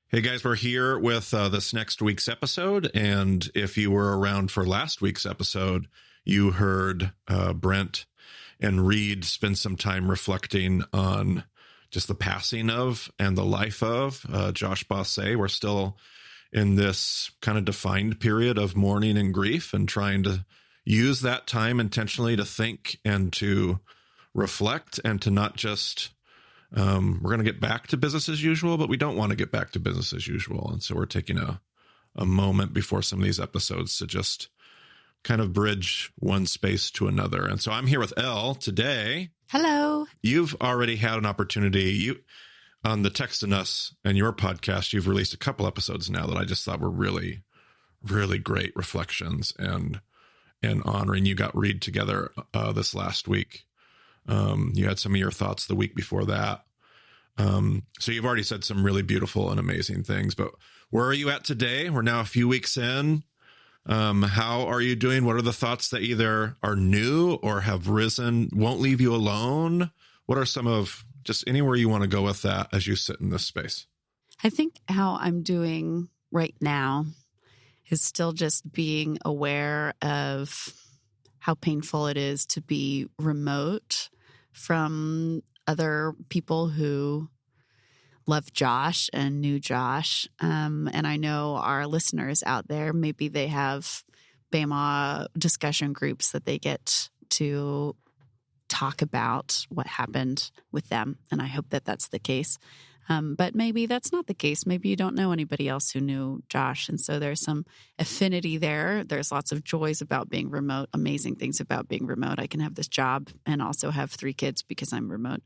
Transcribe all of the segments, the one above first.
Hey guys, we're here with this next week's episode. And if you were around for last week's episode, you heard Brent and Reed spend some time reflecting on just the passing of and the life of Josh Bossé. We're still in this kind of defined period of mourning and grief and trying to use that time intentionally to think and to reflect and to not just we're going to get back to business as usual, but we don't want to get back to business as usual. And so we're taking a moment before some of these episodes to just kind of bridge one space to another. And so I'm here with Elle today. Hello. You've already had an opportunity. On the Texting Us and your podcast, you've released a couple episodes now that I just thought were really, really great reflections and honoring. You got Reed together this last week. You had some of your thoughts the week before that. So you've already said some really beautiful and amazing things, but where are you at today? We're now a few weeks in. How are you doing? What are the thoughts that either are new or have risen, won't leave you alone? What are some of just anywhere you want to go with that as you sit in this space? I think how I'm doing right now is still just being aware of how painful it is to be remote from other people who love Josh and knew Josh. And I know our listeners out there, maybe they have BEMA discussion groups that they get to talk about what happened with them. And I hope that that's the case. But maybe that's not the case. Maybe you don't know anybody else who knew Josh. And so there's some affinity there. There's lots of joys about being remote, amazing things about being remote. I can have this job and also have 3 kids because I'm remote.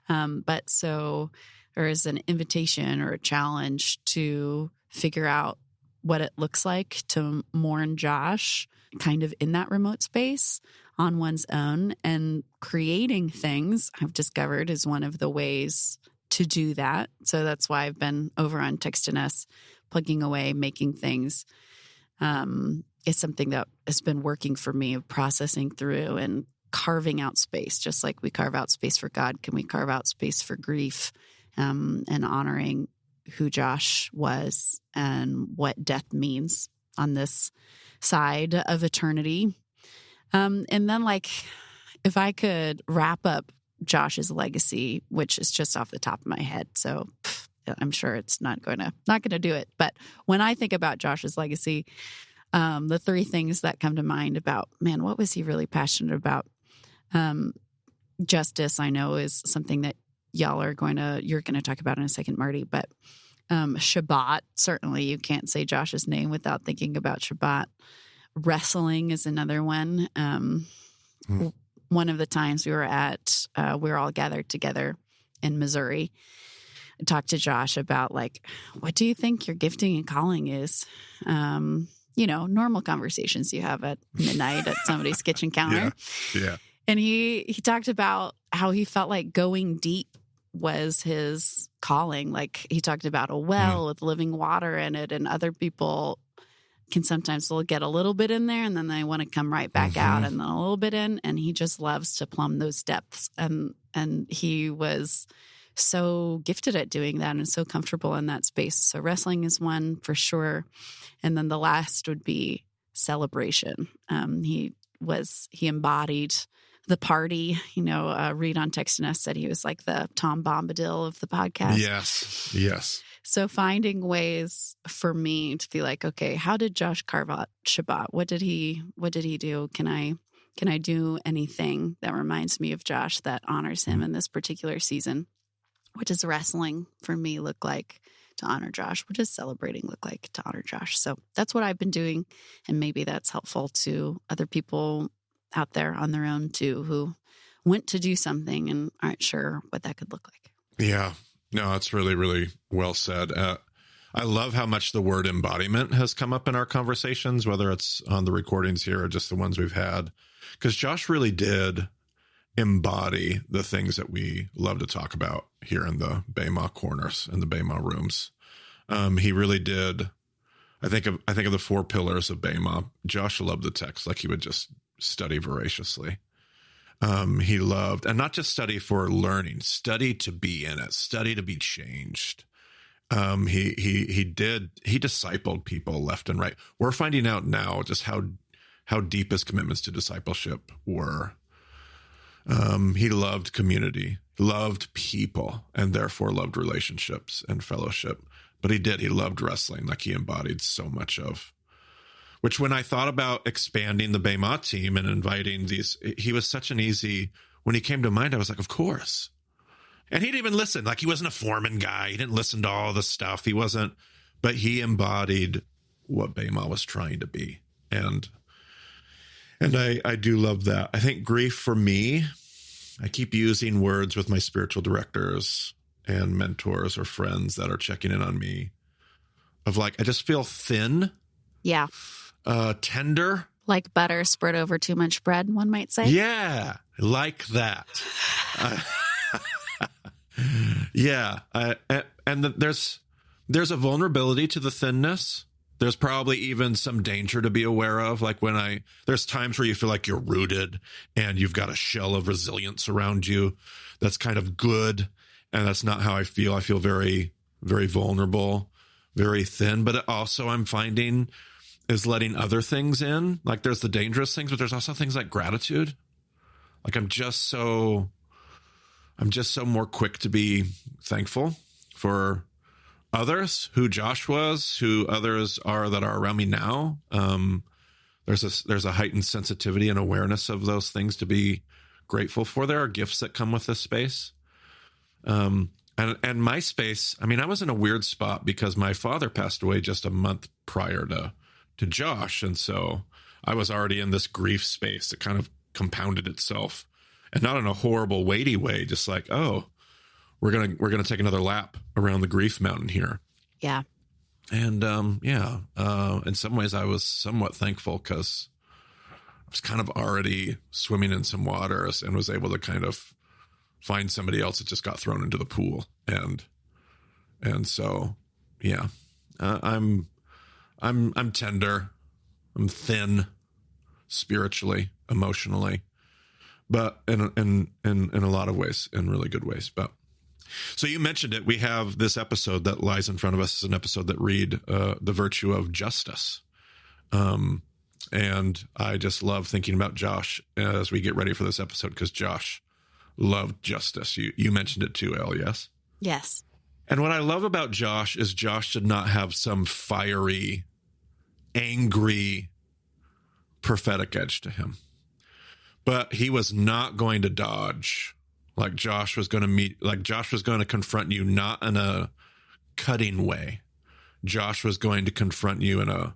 But so there is an invitation or a challenge to figure out what it looks like to mourn Josh kind of in that remote space on one's own. And creating things, I've discovered, is one of the ways to do that. So that's why I've been over on Texting Us, plugging away, making things. It's something that has been working for me, of processing through and carving out space. Just like we carve out space for God, can we carve out space for grief and honoring who Josh was and what death means on this side of eternity. And then, like, if I could wrap up Josh's legacy, which is just off the top of my head, so I'm sure it's not going to do it. But when I think about Josh's legacy, the 3 things that come to mind about, man, what was he really passionate about? Justice, I know, is something that you're going to talk about in a second, Marty. But Shabbat, certainly you can't say Josh's name without thinking about Shabbat. Wrestling is another one. One of the times we were all gathered together in Missouri. I talked to Josh about, like, what do you think your gifting and calling is? Normal conversations you have at midnight at somebody's kitchen counter. Yeah. And he talked about how he felt like going deep was his calling. Like, he talked about a well with living water in it, and other people can sometimes they'll get a little bit in there and then they want to come right back out and then a little bit in. And he just loves to plumb those depths. And he was so gifted at doing that and so comfortable in that space. So wrestling is one for sure. And then the last would be celebration. He embodied the party. Reed on Texting Us said he was like the Tom Bombadil of the podcast. Yes. So finding ways for me to be like, okay, how did Josh carve out Shabbat? What did he do? Can I do anything that reminds me of Josh that honors him in this particular season? What does wrestling for me look like to honor Josh? What does celebrating look like to honor Josh? So that's what I've been doing. And maybe that's helpful to other people out there on their own too, who went to do something and aren't sure what that could look like. Yeah. No, that's really, really well said. I love how much the word embodiment has come up in our conversations, whether it's on the recordings here or just the ones we've had, because Josh really did embody the things that we love to talk about here in the BEMA corners and the BEMA rooms. He really did. I think of the 4 pillars of BEMA. Josh loved the text, like he would just study voraciously. He loved, and not just study for learning, study to be in it, study to be changed. He discipled people left and right. We're finding out now just how deep his commitments to discipleship were. He loved community, loved people, and therefore loved relationships and fellowship. But he loved wrestling, like he embodied so much of. Which, when I thought about expanding the Bema team and inviting these, he was such an easy, when he came to mind, I was like, of course. And he didn't even listen. Like, he wasn't a foreman guy. He didn't listen to all the stuff. He wasn't, but he embodied what Bema was trying to be. And I do love that. I think grief for me, I keep using words with my spiritual directors and mentors or friends that are checking in on me of like, I just feel thin. Yeah. Tender. Like butter spread over too much bread, one might say. Yeah. Like that. Yeah. And there's a vulnerability to the thinness. There's probably even some danger to be aware of. Like there's times where you feel like you're rooted and you've got a shell of resilience around you. That's kind of good. And that's not how I feel. I feel very, very vulnerable, very thin. But also I'm finding is letting other things in. Like, there's the dangerous things, but there's also things like gratitude. Like, I'm just so more quick to be thankful for others, who Josh was, who others are that are around me now. There's a heightened sensitivity and awareness of those things to be grateful for. There are gifts that come with this space. And my space, I mean, I was in a weird spot because my father passed away just a month prior to Josh. And so I was already in this grief space that kind of compounded itself, and not in a horrible, weighty way, just like, oh, we're going to take another lap around the grief mountain here. Yeah. And, in some ways I was somewhat thankful because I was kind of already swimming in some waters and was able to kind of find somebody else that just got thrown into the pool. And so, yeah, I'm tender. I'm thin spiritually, emotionally, but in a lot of ways, in really good ways. But so you mentioned it. We have this episode that lies in front of us, is an episode that read the virtue of justice. And I just love thinking about Josh as we get ready for this episode, because Josh loved justice. You mentioned it too, Elle, yes? Yes. And what I love about Josh is Josh did not have some fiery, angry, prophetic edge to him. But he was not going to dodge. Like Josh was going to confront you not in a cutting way. Josh was going to confront you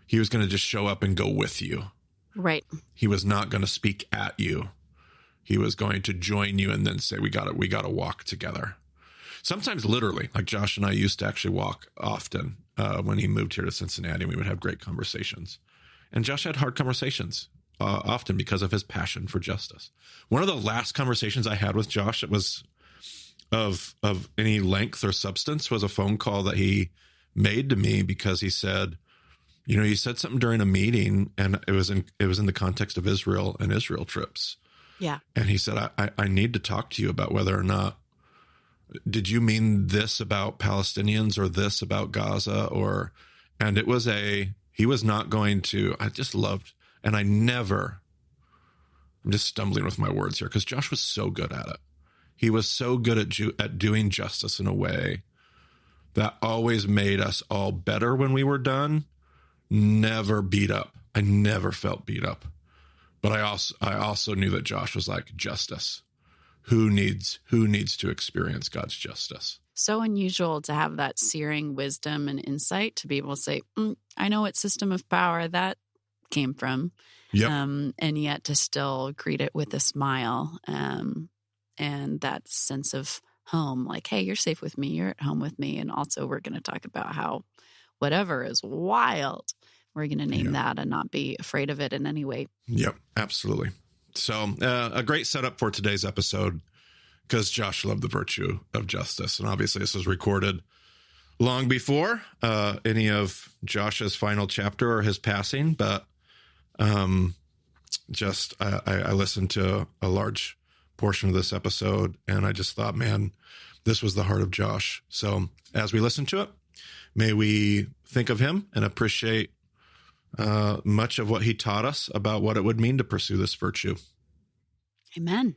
he was going to just show up and go with you. Right. He was not going to speak at you. He was going to join you and then say, we got to walk together. Sometimes literally, like Josh and I used to actually walk often when he moved here to Cincinnati, and we would have great conversations. And Josh had hard conversations often because of his passion for justice. One of the last conversations I had with Josh, it was of any length or substance, was a phone call that he made to me because he said, you said something during a meeting, and it was in the context of Israel and Israel trips. Yeah. And he said, I need to talk to you about whether or not, did you mean this about Palestinians or this about Gaza? And it was he was not going to, I just loved, and I'm just stumbling with my words here because Josh was so good at it. He was so good at doing justice in a way that always made us all better when we were done. Never beat up. I never felt beat up. But I also knew that Josh was like, justice. Who needs to experience God's justice? So unusual to have that searing wisdom and insight to be able to say, I know what system of power that came from. Yep. And yet to still greet it with a smile and that sense of home, like, hey, you're safe with me. You're at home with me. And also we're going to talk about how whatever is wild, we're going to name that and not be afraid of it in any way. Yep, absolutely. So a great setup for today's episode, because Josh loved the virtue of justice. And obviously this was recorded long before any of Josh's final chapter or his passing. But I listened to a large portion of this episode, and I just thought, man, this was the heart of Josh. So as we listen to it, may we think of him and appreciate much of what he taught us about what it would mean to pursue this virtue. Amen.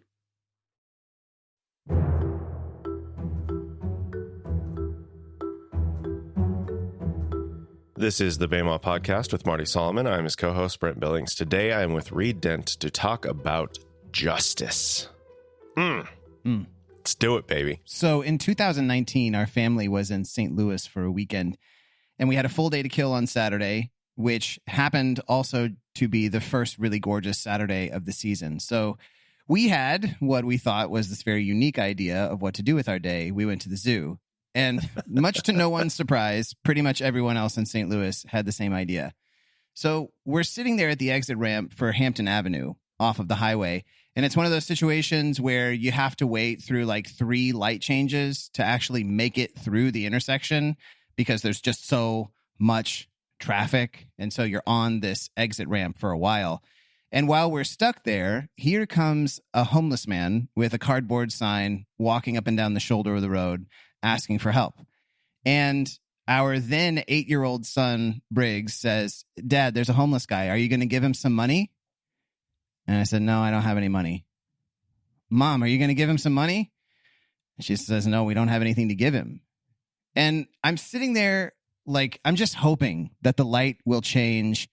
This is the Bama Podcast with Marty Solomon. I'm his co-host, Brent Billings. Today, I'm with Dent to talk about justice. Let's do it, baby. So in 2019, our family was in St. Louis for a weekend, and we had a full day to kill on Saturday, which happened also to be the first really gorgeous Saturday of the season. So we had what we thought was this very unique idea of what to do with our day. We went to the zoo. And much to no one's surprise, pretty much everyone else in St. Louis had the same idea. So we're sitting there at the exit ramp for Hampton Avenue off of the highway. And it's one of those situations where you have to wait through like 3 light changes to actually make it through the intersection because there's just so much traffic. And so you're on this exit ramp for a while. And while we're stuck there, here comes a homeless man with a cardboard sign walking up and down the shoulder of the road, asking for help. And our then 8-year-old son, Briggs, says, "Dad, there's a homeless guy. Are you going to give him some money?" And I said, "No, I don't have any money." "Mom, are you going to give him some money?" And she says, "No, we don't have anything to give him." And I'm sitting there like, I'm just hoping that the light will change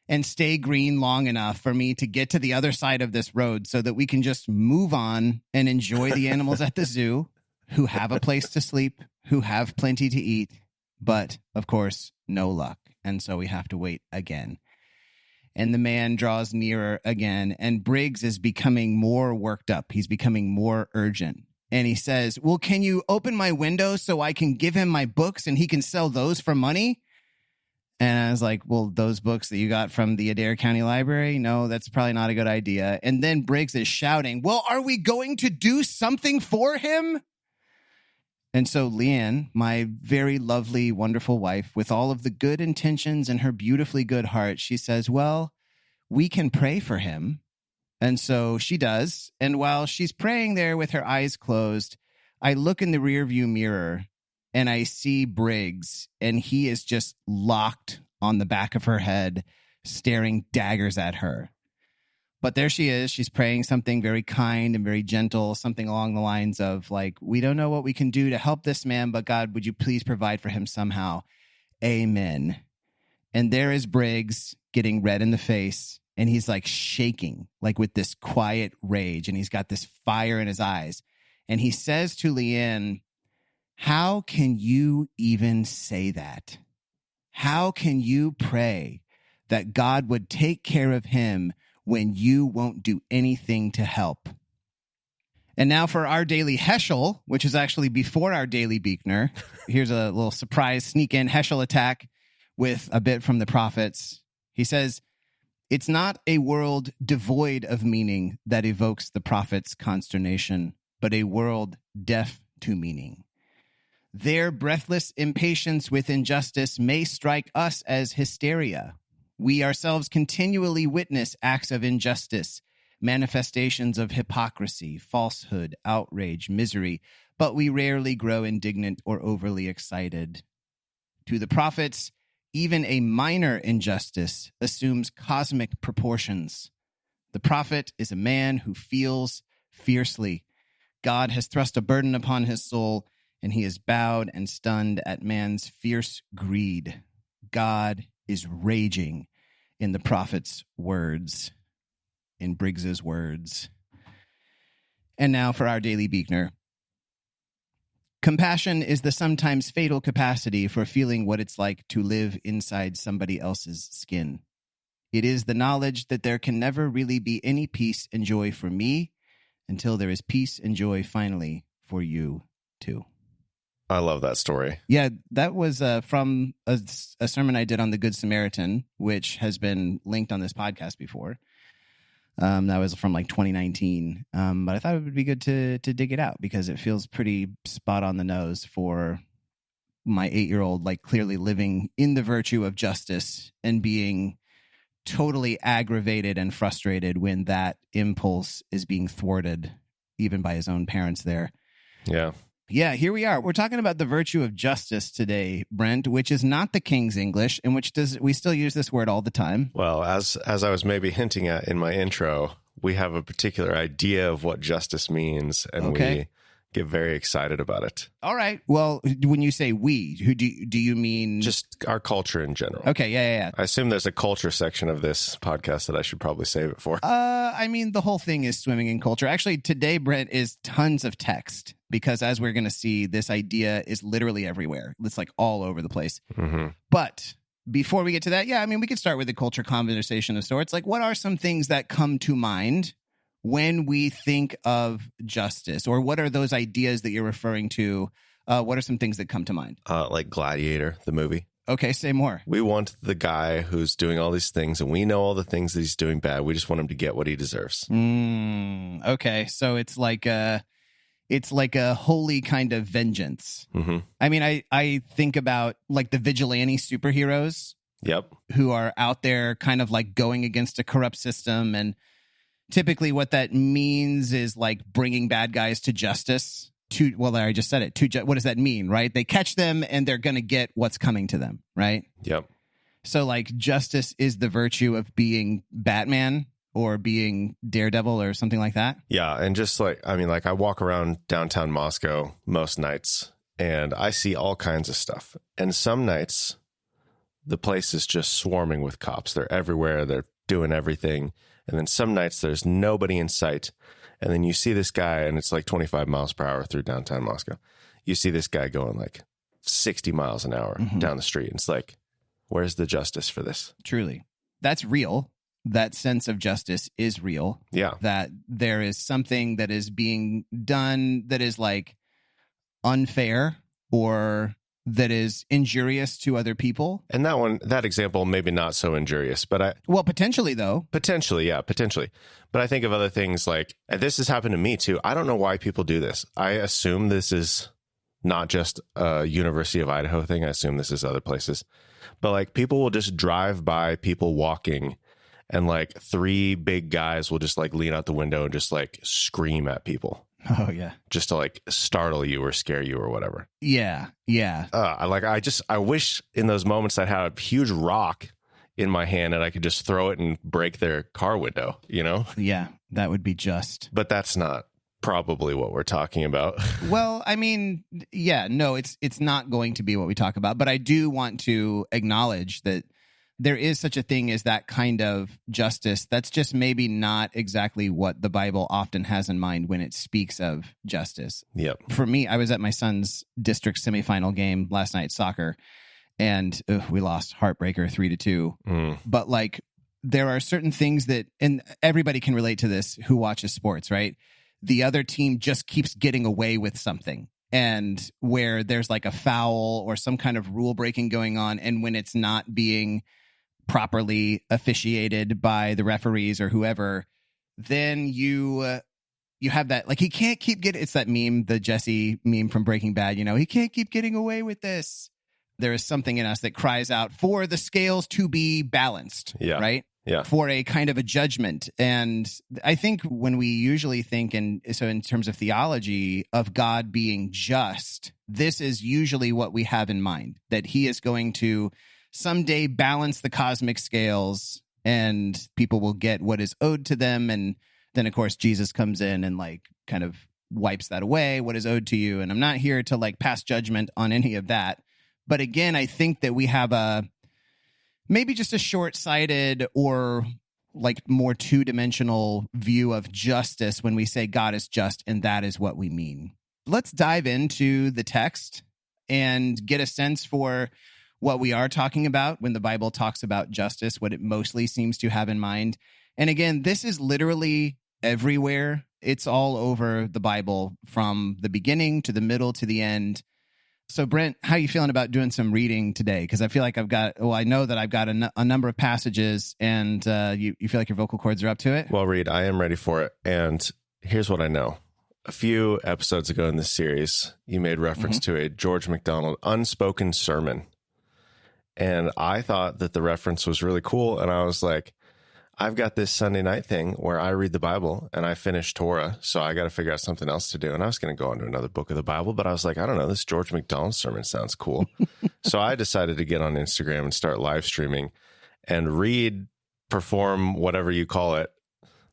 and stay green long enough for me to get to the other side of this road so that we can just move on and enjoy the animals at the zoo, who have a place to sleep, who have plenty to eat, but of course, no luck. And so we have to wait again. And the man draws nearer again, and Briggs is becoming more worked up. He's becoming more urgent. And he says, "Well, can you open my window so I can give him my books and he can sell those for money?" And I was like, "Well, those books that you got from the Adair County Library? No, that's probably not a good idea." And then Briggs is shouting, "Well, are we going to do something for him?" And so Leanne, my very lovely, wonderful wife, with all of the good intentions and her beautifully good heart, she says, "Well, we can pray for him." And so she does. And while she's praying there with her eyes closed, I look in the rearview mirror and I see Briggs, and he is just locked on the back of her head, staring daggers at her. But there she is. She's praying something very kind and very gentle, something along the lines of like, "We don't know what we can do to help this man, but God, would you please provide for him somehow? Amen." And there is Briggs getting red in the face, and he's like shaking, like with this quiet rage, and he's got this fire in his eyes. And he says to Leanne, "How can you even say that? How can you pray that God would take care of him when you won't do anything to help?" And now for our daily Heschel, which is actually before our daily Beekner. Here's a little surprise sneak-in Heschel attack with a bit from the prophets. He says, "It's not a world devoid of meaning that evokes the prophet's consternation, but a world deaf to meaning. Their breathless impatience with injustice may strike us as hysteria. We ourselves continually witness acts of injustice, manifestations of hypocrisy, falsehood, outrage, misery, but we rarely grow indignant or overly excited. To the prophets, even a minor injustice assumes cosmic proportions. The prophet is a man who feels fiercely. God has thrust a burden upon his soul, and he is bowed and stunned at man's fierce greed. God is raging in the prophet's words, in Briggs's words." And now for our daily Beekner. Compassion is the sometimes fatal capacity for feeling what it's like to live inside somebody else's skin. It is the knowledge that there can never really be any peace and joy for me until there is peace and joy finally for you too. I love that story. Yeah, that was from a sermon I did on the Good Samaritan, which has been linked on this podcast before. That was from like 2019. But I thought it would be good to dig it out because it feels pretty spot on the nose for my 8-year-old, like clearly living in the virtue of justice and being totally aggravated and frustrated when that impulse is being thwarted, even by his own parents there. Yeah. Yeah, here we are. We're talking about the virtue of justice today, Brent, which is not the King's English, and we still use this word all the time. Well, as I was maybe hinting at in my intro, we have a particular idea of what justice means, and we get very excited about it. All right. Well, when you say we, who do you mean? Just our culture in general. Okay, yeah. I assume there's a culture section of this podcast that I should probably save it for. I mean, the whole thing is swimming in culture. Actually, today, Brent, is tons of text because as we're going to see, this idea is literally everywhere. It's like all over the place. Mm-hmm. But before we get to that, yeah, I mean, we could start with a culture conversation of sorts. Like, what are some things that come to mind when we think of justice, or what are those ideas that you're referring to? What are some things that come to mind? Like Gladiator, the movie. Okay, say more. We want the guy who's doing all these things, and we know all the things that he's doing bad. We just want him to get what he deserves. Okay, so it's like a holy kind of vengeance. Mm-hmm. I mean, I think about like the vigilante superheroes. Yep. Who are out there kind of like going against a corrupt system, and typically what that means is like bringing bad guys to justice. I just said it. What does that mean, right? They catch them and they're going to get what's coming to them, right? Yep. So like justice is the virtue of being Batman or being Daredevil or something like that. Yeah. And just like, I mean, like I walk around downtown Moscow most nights and I see all kinds of stuff. And some nights the place is just swarming with cops. They're everywhere. They're doing everything. And then some nights there's nobody in sight. And then you see this guy, and it's like 25 miles per hour through downtown Moscow. You see this guy going like 60 miles an hour down the street. It's like, where's the justice for this? Truly. That's real. That sense of justice is real. Yeah. That there is something that is being done that is like unfair or that is injurious to other people. And that example, maybe not so injurious, but well, potentially though. Potentially. But I think of other things like, and this has happened to me too. I don't know why people do this. I assume this is not just a University of Idaho thing. I assume this is other places, but like people will just drive by people walking and like three big guys will just like lean out the window and just like scream at people. Oh, yeah. Just to like startle you or scare you or whatever. Yeah. I wish in those moments I had a huge rock in my hand and I could just throw it and break their car window, you know? Yeah, that would be just. But that's not probably what we're talking about. Well, I mean, yeah, no, it's not going to be what we talk about. But I do want to acknowledge that there is such a thing as that kind of justice. That's just maybe not exactly what the Bible often has in mind when it speaks of justice. Yep. For me, I was at my son's district semifinal game last night, soccer, and we lost heartbreaker 3-2. But like, there are certain things that, and everybody can relate to this who watches sports, right? The other team just keeps getting away with something. And where there's like a foul or some kind of rule breaking going on, and when it's not being properly officiated by the referees or whoever, then you have that, like, he can't keep getting, it's that meme, the Jesse meme from Breaking Bad, you know, he can't keep getting away with this. There is something in us that cries out for the scales to be balanced, right? Yeah. For a kind of a judgment. And I think when we usually think, in terms of theology of God being just, this is usually what we have in mind, that he is going to someday balance the cosmic scales and people will get what is owed to them. And then, of course, Jesus comes in and like kind of wipes that away, what is owed to you. And I'm not here to like pass judgment on any of that. But again, I think that we have maybe just a short-sighted or like more two-dimensional view of justice when we say God is just, and that is what we mean. Let's dive into the text and get a sense for what we are talking about when the Bible talks about justice, what it mostly seems to have in mind. And again, this is literally everywhere. It's all over the Bible from the beginning to the middle to the end. So Brent, how are you feeling about doing some reading today? Because I feel like I know that I've got a number of passages, and you feel like your vocal cords are up to it? Well, Reed, I am ready for it. And here's what I know. A few episodes ago in this series, you made reference to a George MacDonald unspoken sermon. And I thought that the reference was really cool. And I was like, I've got this Sunday night thing where I read the Bible and I finish Torah, so I got to figure out something else to do. And I was going to go on to another book of the Bible, but I was like, I don't know, this George McDonald sermon sounds cool. So I decided to get on Instagram and start live streaming and perform whatever you call it,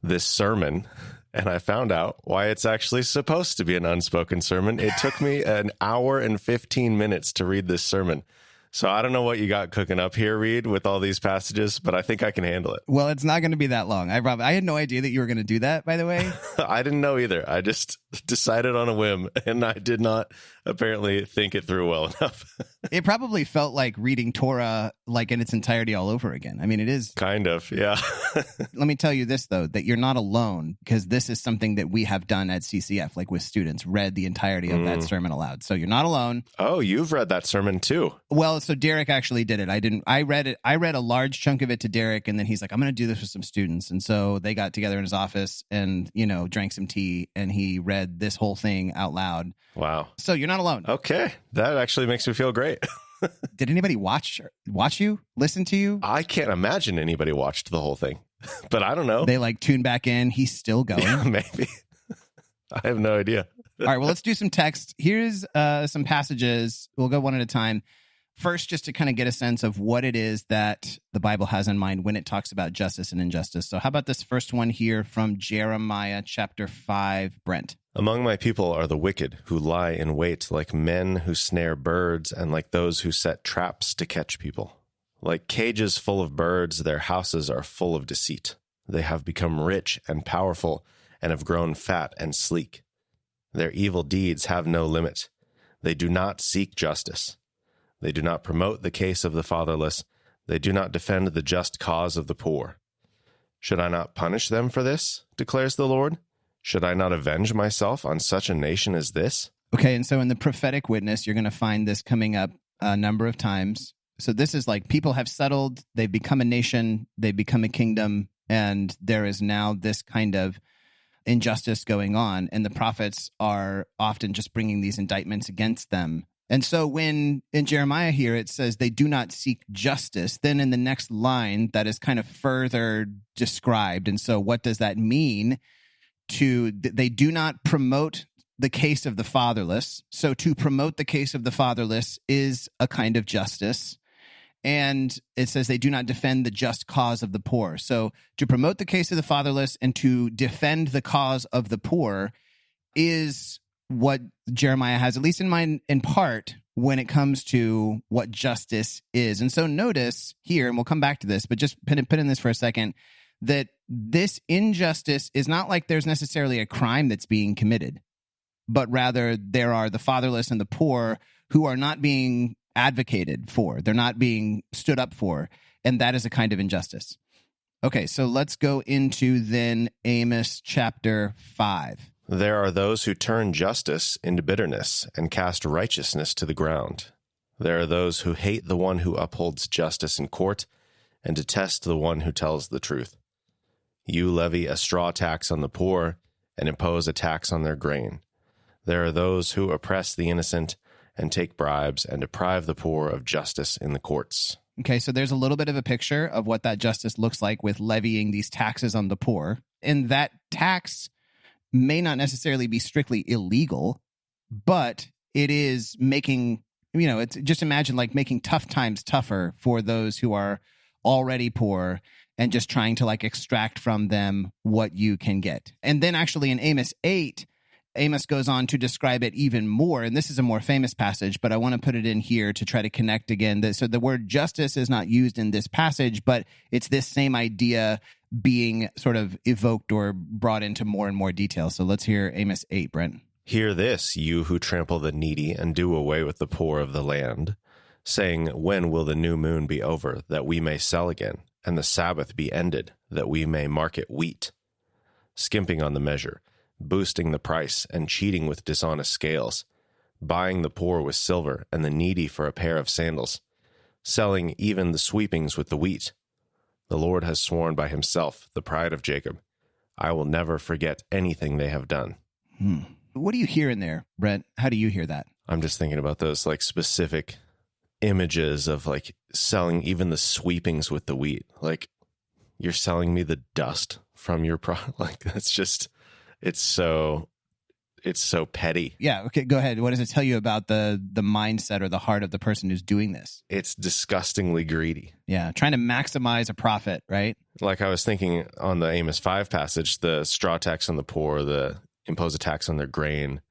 this sermon. And I found out why it's actually supposed to be an unspoken sermon. It took me an hour and 15 minutes to read this sermon. So I don't know what you got cooking up here, Reed, with all these passages, but I think I can handle it. Well, it's not going to be that long. I had no idea that you were going to do that, by the way. I didn't know either. I just decided on a whim, and I did not apparently think it through well enough. It probably felt like reading Torah like in its entirety all over again. I mean, it is. Kind of, yeah. Let me tell you this, though, that you're not alone, because this is something that we have done at CCF, like with students, read the entirety of that sermon aloud. So you're not alone. Oh, you've read that sermon too. Well, so Derek actually did it. I didn't. I read it. I read a large chunk of it to Derek, and then he's like, I'm going to do this with some students. And so they got together in his office and, drank some tea, and he read this whole thing out loud. Wow. So you're not alone. Okay. That actually makes me feel great. Did anybody watch you, listen to you? I can't imagine anybody watched the whole thing, but I don't know. They tune back in. He's still going. Yeah, maybe. I have no idea. All right. Well, let's do some text. Here's some passages. We'll go one at a time. First, just to kind of get a sense of what it is that the Bible has in mind when it talks about justice and injustice. So how about this first one here from Jeremiah chapter 5, Brent? Among my people are the wicked who lie in wait like men who snare birds and like those who set traps to catch people. Like cages full of birds, their houses are full of deceit. They have become rich and powerful and have grown fat and sleek. Their evil deeds have no limit. They do not seek justice. They do not promote the case of the fatherless. They do not defend the just cause of the poor. Should I not punish them for this, declares the Lord? Should I not avenge myself on such a nation as this? Okay, and so in the prophetic witness, you're going to find this coming up a number of times. So this is like people have settled, they've become a nation, they've become a kingdom, and there is now this kind of injustice going on, and the prophets are often just bringing these indictments against them. And so when in Jeremiah here it says they do not seek justice, then in the next line that is kind of further described. And so what does that mean? They do not promote the case of the fatherless. So to promote the case of the fatherless is a kind of justice. And it says they do not defend the just cause of the poor. So to promote the case of the fatherless and to defend the cause of the poor is what Jeremiah has, at least in mind, in part, when it comes to what justice is. And so notice here, and we'll come back to this, but just put in this for a second, that this injustice is not like there's necessarily a crime that's being committed, but rather there are the fatherless and the poor who are not being advocated for. They're not being stood up for. And that is a kind of injustice. Okay, so let's go into then Amos chapter 5. There are those who turn justice into bitterness and cast righteousness to the ground. There are those who hate the one who upholds justice in court and detest the one who tells the truth. You levy a straw tax on the poor and impose a tax on their grain. There are those who oppress the innocent and take bribes and deprive the poor of justice in the courts. Okay, so there's a little bit of a picture of what that justice looks like with levying these taxes on the poor. And that tax may not necessarily be strictly illegal, but it is making, it's just imagine like making tough times tougher for those who are already poor and just trying to extract from them what you can get. And then actually in Amos 8, Amos goes on to describe it even more. And this is a more famous passage, but I want to put it in here to try to connect again. So the word justice is not used in this passage, but it's this same idea being sort of evoked or brought into more and more detail. So let's hear Amos 8, Brent. Hear this, you who trample the needy and do away with the poor of the land, saying, when will the new moon be over, that we may sell again, and the Sabbath be ended, that we may market wheat? Skimping on the measure, boosting the price, and cheating with dishonest scales, buying the poor with silver, and the needy for a pair of sandals, selling even the sweepings with the wheat. The Lord has sworn by himself, the pride of Jacob, I will never forget anything they have done. What do you hear in there, Brent? How do you hear that? I'm just thinking about those specific images of selling even the sweepings with the wheat. you're selling me the dust from your product. Like, that's just, it's so petty. Yeah. Okay. Go ahead. What does it tell you about the mindset or the heart of the person who's doing this? It's disgustingly greedy. Yeah. Trying to maximize a profit, right? Like I was thinking on the Amos 5 passage, the straw tax on the poor, the impose a tax on their grain.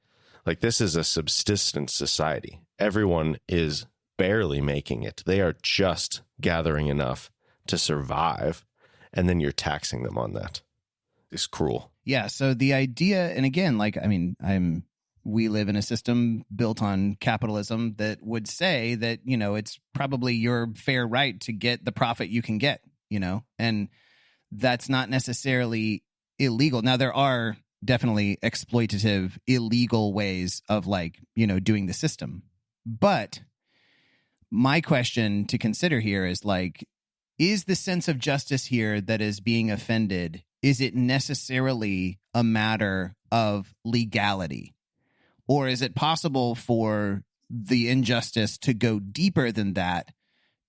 Like, this is a subsistence society. Everyone is barely making it. They are just gathering enough to survive. And then you're taxing them on that. It's cruel. Yeah. So the idea, and again, like, I mean, we live in a system built on capitalism that would say that, you know, it's probably your fair right to get the profit you can get, you know, and that's not necessarily illegal. Now, there are definitely exploitative, illegal ways of, like, you know, doing the system. But my question to consider here is, like, is the sense of justice here that is being offended, is it necessarily a matter of legality? Or is it possible for the injustice to go deeper than that,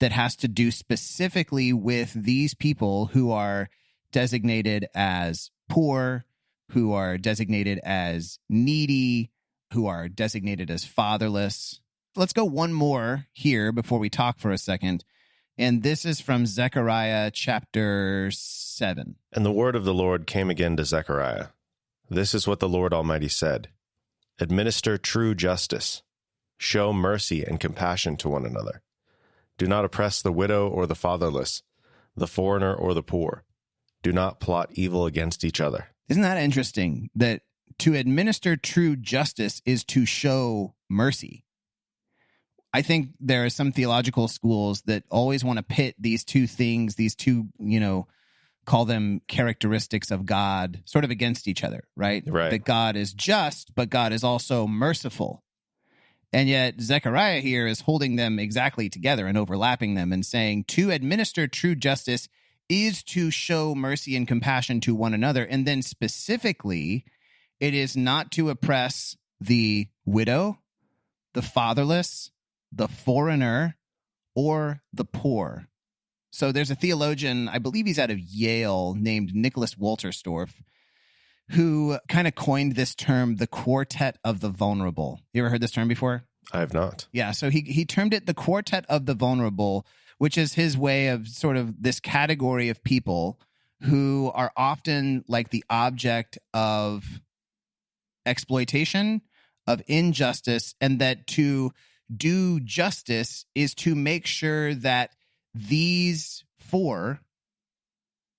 that has to do specifically with these people who are designated as poor, who are designated as needy, who are designated as fatherless? Let's go one more here before we talk for a second. And this is from Zechariah chapter 7. And the word of the Lord came again to Zechariah. This is what the Lord Almighty said. Administer true justice. Show mercy and compassion to one another. Do not oppress the widow or the fatherless, the foreigner or the poor. Do not plot evil against each other. Isn't that interesting that to administer true justice is to show mercy? I think there are some theological schools that always want to pit these two things, these two, you know, call them characteristics of God, sort of against each other, right? Right. That God is just, but God is also merciful. And yet Zechariah here is holding them exactly together and overlapping them and saying to administer true justice is to show mercy and compassion to one another. And then specifically, it is not to oppress the widow, the fatherless, the foreigner, or the poor. So there's a theologian, I believe he's out of Yale, named Nicholas Wolterstorff, who kind of coined this term, the quartet of the vulnerable. You ever heard this term before? I have not. Yeah, so he termed it the quartet of the vulnerable, which is his way of sort of this category of people who are often like the object of exploitation, of injustice, and that to do justice is to make sure that these four,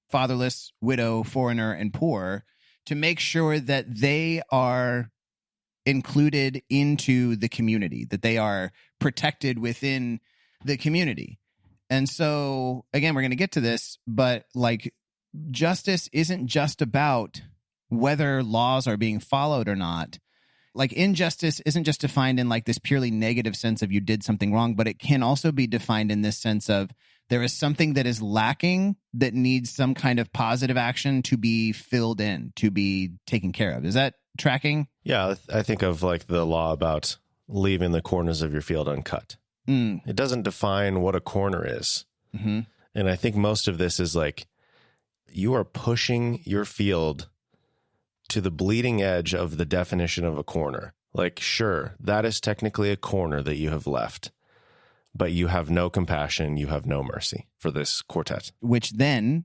fatherless, widow, foreigner, and poor, to make sure that they are included into the community, that they are protected within the community. And so, again, we're going to get to this, but like justice isn't just about whether laws are being followed or not. Like injustice isn't just defined in like this purely negative sense of you did something wrong, but it can also be defined in this sense of there is something that is lacking that needs some kind of positive action to be filled in, to be taken care of. Is that tracking? Yeah, I think of like the law about leaving the corners of your field uncut. It doesn't define what a corner is. Mm-hmm. And I think most of this is like you are pushing your field to the bleeding edge of the definition of a corner. Like, sure, that is technically a corner that you have left, but you have no compassion, you have no mercy for this quartet. Which then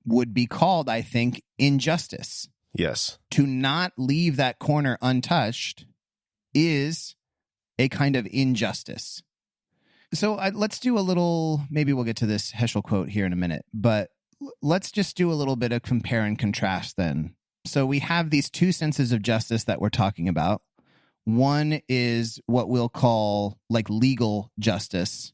would be called, I think, injustice. Yes. To not leave that corner untouched is a kind of injustice. So let's do a little, maybe we'll get to this Heschel quote here in a minute, but let's just do a little bit of compare and contrast then. So we have these two senses of justice that we're talking about. One is what we'll call like legal justice.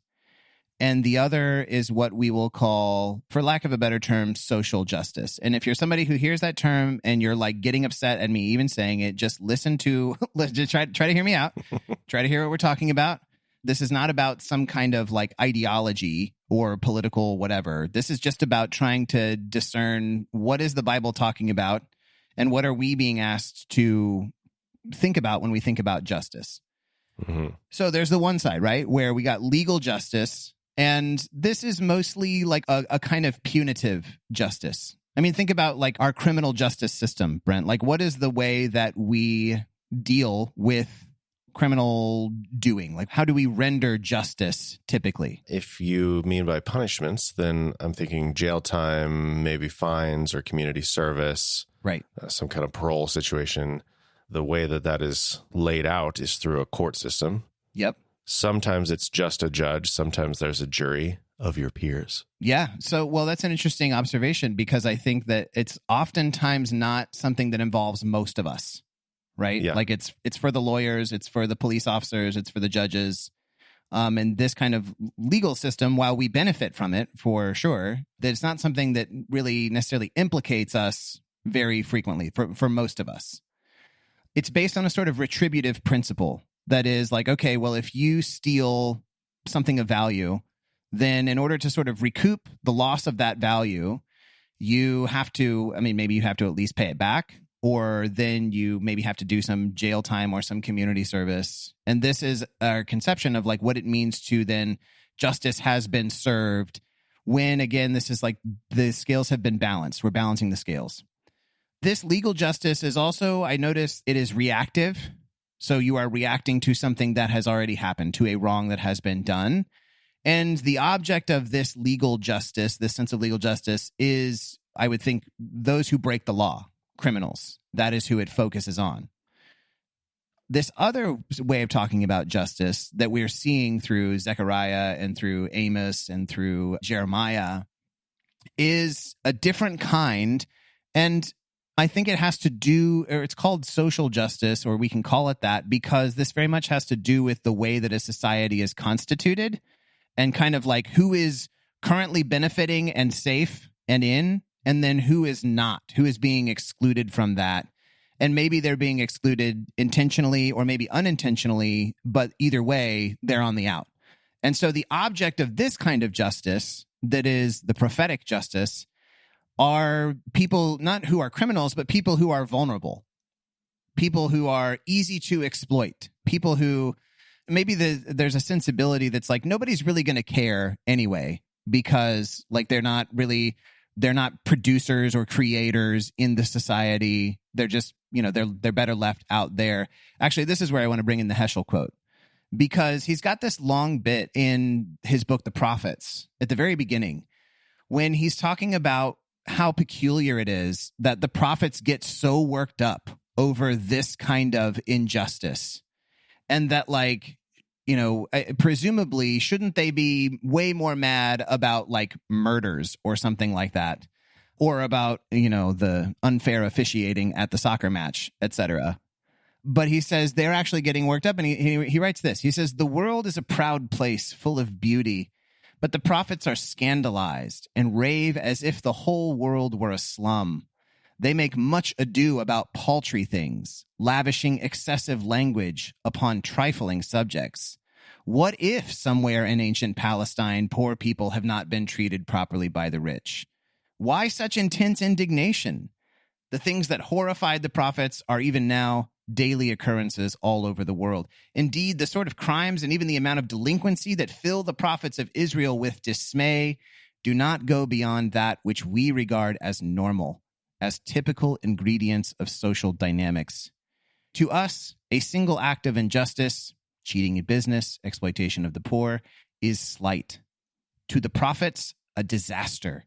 And the other is what we will call, for lack of a better term, social justice. And if you're somebody who hears that term and you're like getting upset at me even saying it, just listen to, just try to hear me out. Try to hear what we're talking about. This is not about some kind of like ideology or political whatever. This is just about trying to discern what is the Bible talking about and what are we being asked to think about when we think about justice. Mm-hmm. So there's the one side, right, where we got legal justice And this is mostly like a kind of punitive justice. I mean, think about like our criminal justice system, Brent. Like, what is the way that we deal with criminal doing? Like, how do we render justice typically? If you mean by punishments, then I'm thinking jail time, maybe fines or community service, Right. Some kind of parole situation. The way that is laid out is through a court system. Yep. Sometimes it's just a judge. Sometimes there's a jury of your peers. Yeah. So, well, that's an interesting observation because I think that it's oftentimes not something that involves most of us, right? Yeah. Like it's for the lawyers, it's for the police officers, it's for the judges. And this kind of legal system, while we benefit from it for sure, that it's not something that really necessarily implicates us very frequently for most of us. It's based on a sort of retributive principle that is like, okay, well, if you steal something of value, then in order to sort of recoup the loss of that value, you have to, I mean, maybe you have to at least pay it back, or then you maybe have to do some jail time or some community service. And this is our conception of like what it means to then justice has been served when, again, this is like the scales have been balanced. We're balancing the scales. This legal justice is also, I notice it is reactive. So you are reacting to something that has already happened, to a wrong that has been done. And the object of this legal justice, this sense of legal justice, is, I would think, those who break the law, criminals. That is who it focuses on. This other way of talking about justice that we're seeing through Zechariah and through Amos and through Jeremiah is a different kind. And I think it has to do, or it's called social justice, or we can call it that, because this very much has to do with the way that a society is constituted and kind of like who is currently benefiting and safe and in, and then who is not, who is being excluded from that. And maybe they're being excluded intentionally or maybe unintentionally, but either way, they're on the out. And so the object of this kind of justice, that is the prophetic justice, are people not who are criminals, but people who are vulnerable, people who are easy to exploit, people who maybe there's a sensibility that's like nobody's really going to care anyway because like they're not producers or creators in the society. They're just, they're better left out there. Actually, this is where I want to bring in the Heschel quote, because he's got this long bit in his book, The Prophets, at the very beginning, when he's talking about how peculiar it is that the prophets get so worked up over this kind of injustice. And that like, presumably, shouldn't they be way more mad about like murders or something like that? Or about, the unfair officiating at the soccer match, etc. But he says they're actually getting worked up. And he writes this. He says, "The world is a proud place full of beauty, but the prophets are scandalized and rave as if the whole world were a slum. They make much ado about paltry things, lavishing excessive language upon trifling subjects. What if somewhere in ancient Palestine, poor people have not been treated properly by the rich? Why such intense indignation? The things that horrified the prophets are even now daily occurrences all over the world. Indeed, the sort of crimes and even the amount of delinquency that fill the prophets of Israel with dismay do not go beyond that which we regard as normal, as typical ingredients of social dynamics. To us, a single act of injustice, cheating in business, exploitation of the poor, is slight. To the prophets, a disaster.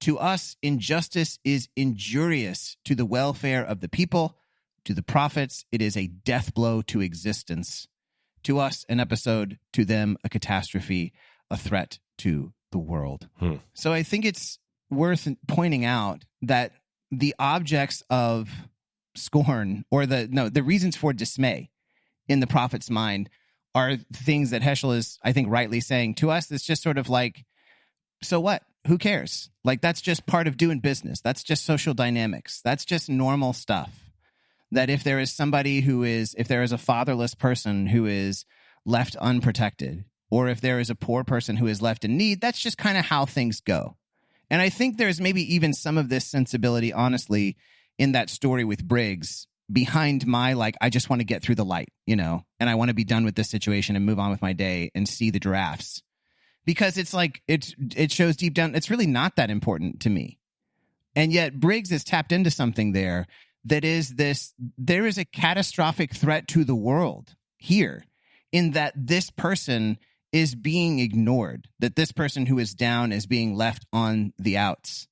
To us, injustice is injurious to the welfare of the people. To the prophets, it is a death blow to existence. To us, an episode. To them, a catastrophe, a threat to the world." So I think it's worth pointing out that the objects of scorn, or the reasons for dismay in the prophet's mind, are things that Heschel is, I think, rightly saying to us. It's just sort of like, so what? Who cares? Like, that's just part of doing business. That's just social dynamics. That's just normal stuff. That if there is a fatherless person who is left unprotected, or if there is a poor person who is left in need, that's just kind of how things go. And I think there's maybe even some of this sensibility, honestly, in that story with Briggs behind my, like, I just want to get through the light, and I want to be done with this situation and move on with my day and see the giraffes. because it's like it shows deep down it's really not that important to me. And yet Briggs has tapped into something there that is there is a catastrophic threat to the world here, in that this person is being ignored, that this person who is down is being left on the outs.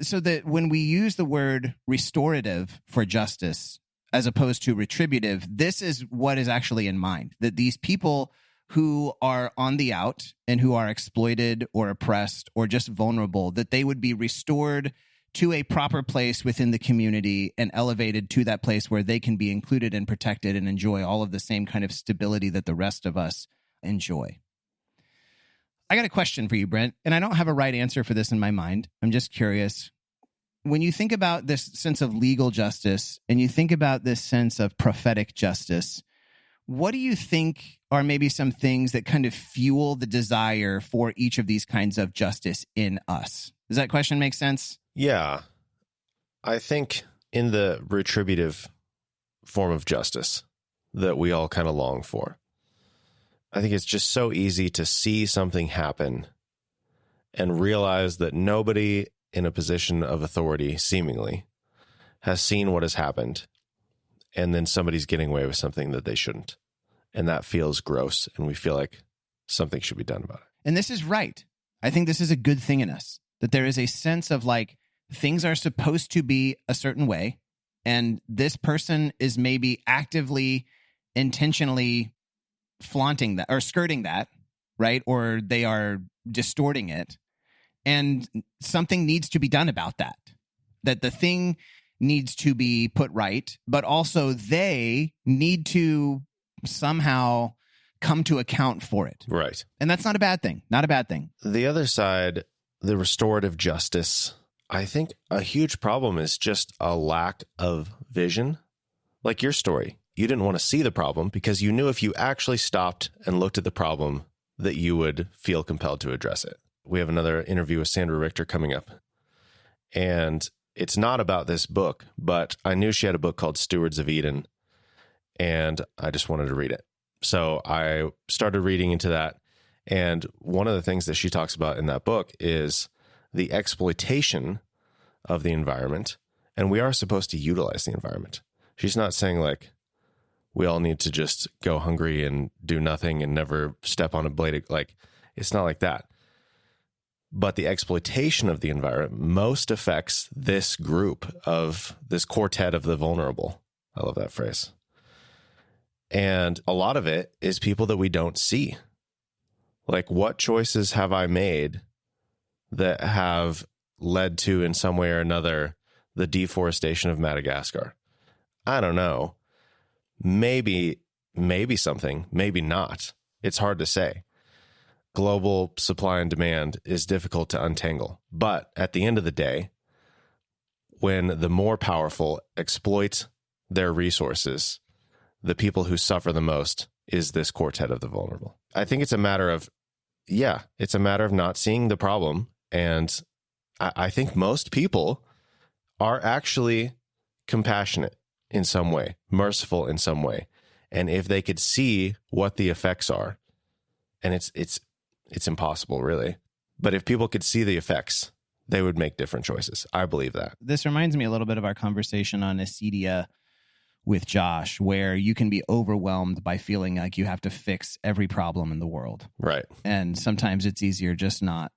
So that when we use the word restorative for justice as opposed to retributive, this is what is actually in mind, that these people who are on the out and who are exploited or oppressed or just vulnerable, that they would be restored to a proper place within the community and elevated to that place where they can be included and protected and enjoy all of the same kind of stability that the rest of us enjoy. I got a question for you, Brent, and I don't have a right answer for this in my mind. I'm just curious. When you think about this sense of legal justice and you think about this sense of prophetic justice, what do you think are maybe some things that kind of fuel the desire for each of these kinds of justice in us? Does that question make sense? Yeah. I think in the retributive form of justice that we all kind of long for, I think it's just so easy to see something happen and realize that nobody in a position of authority, seemingly, has seen what has happened, and then somebody's getting away with something that they shouldn't. And that feels gross, and we feel like something should be done about it. And this is right. I think this is a good thing in us, that there is a sense of like, things are supposed to be a certain way, and this person is maybe actively, intentionally flaunting that or skirting that, right? Or they are distorting it. And something needs to be done about that, that the thing needs to be put right, but also they need to somehow come to account for it. Right. And that's not a bad thing. Not a bad thing. The other side, the restorative justice, I think a huge problem is just a lack of vision. Like your story, you didn't want to see the problem because you knew if you actually stopped and looked at the problem that you would feel compelled to address it. We have another interview with Sandra Richter coming up. And it's not about this book, but I knew she had a book called Stewards of Eden, and I just wanted to read it. So I started reading into that. And one of the things that she talks about in that book is the exploitation of the environment. And we are supposed to utilize the environment. She's not saying like, we all need to just go hungry and do nothing and never step on a blade. Like, it's not like that. But the exploitation of the environment most affects this group of this quartet of the vulnerable. I love that phrase. And a lot of it is people that we don't see. Like, what choices have I made that have led to, in some way or another, the deforestation of Madagascar? I don't know. Maybe something, maybe not. It's hard to say. Global supply and demand is difficult to untangle. But at the end of the day, when the more powerful exploit their resources, the people who suffer the most is this quartet of the vulnerable. I think it's a matter of, it's a matter of not seeing the problem. And I think most people are actually compassionate in some way, merciful in some way. And if they could see what the effects are, and it's impossible, really. But if people could see the effects, they would make different choices. I believe that. This reminds me a little bit of our conversation on acedia with Josh, where you can be overwhelmed by feeling like you have to fix every problem in the world. Right. And sometimes it's easier just not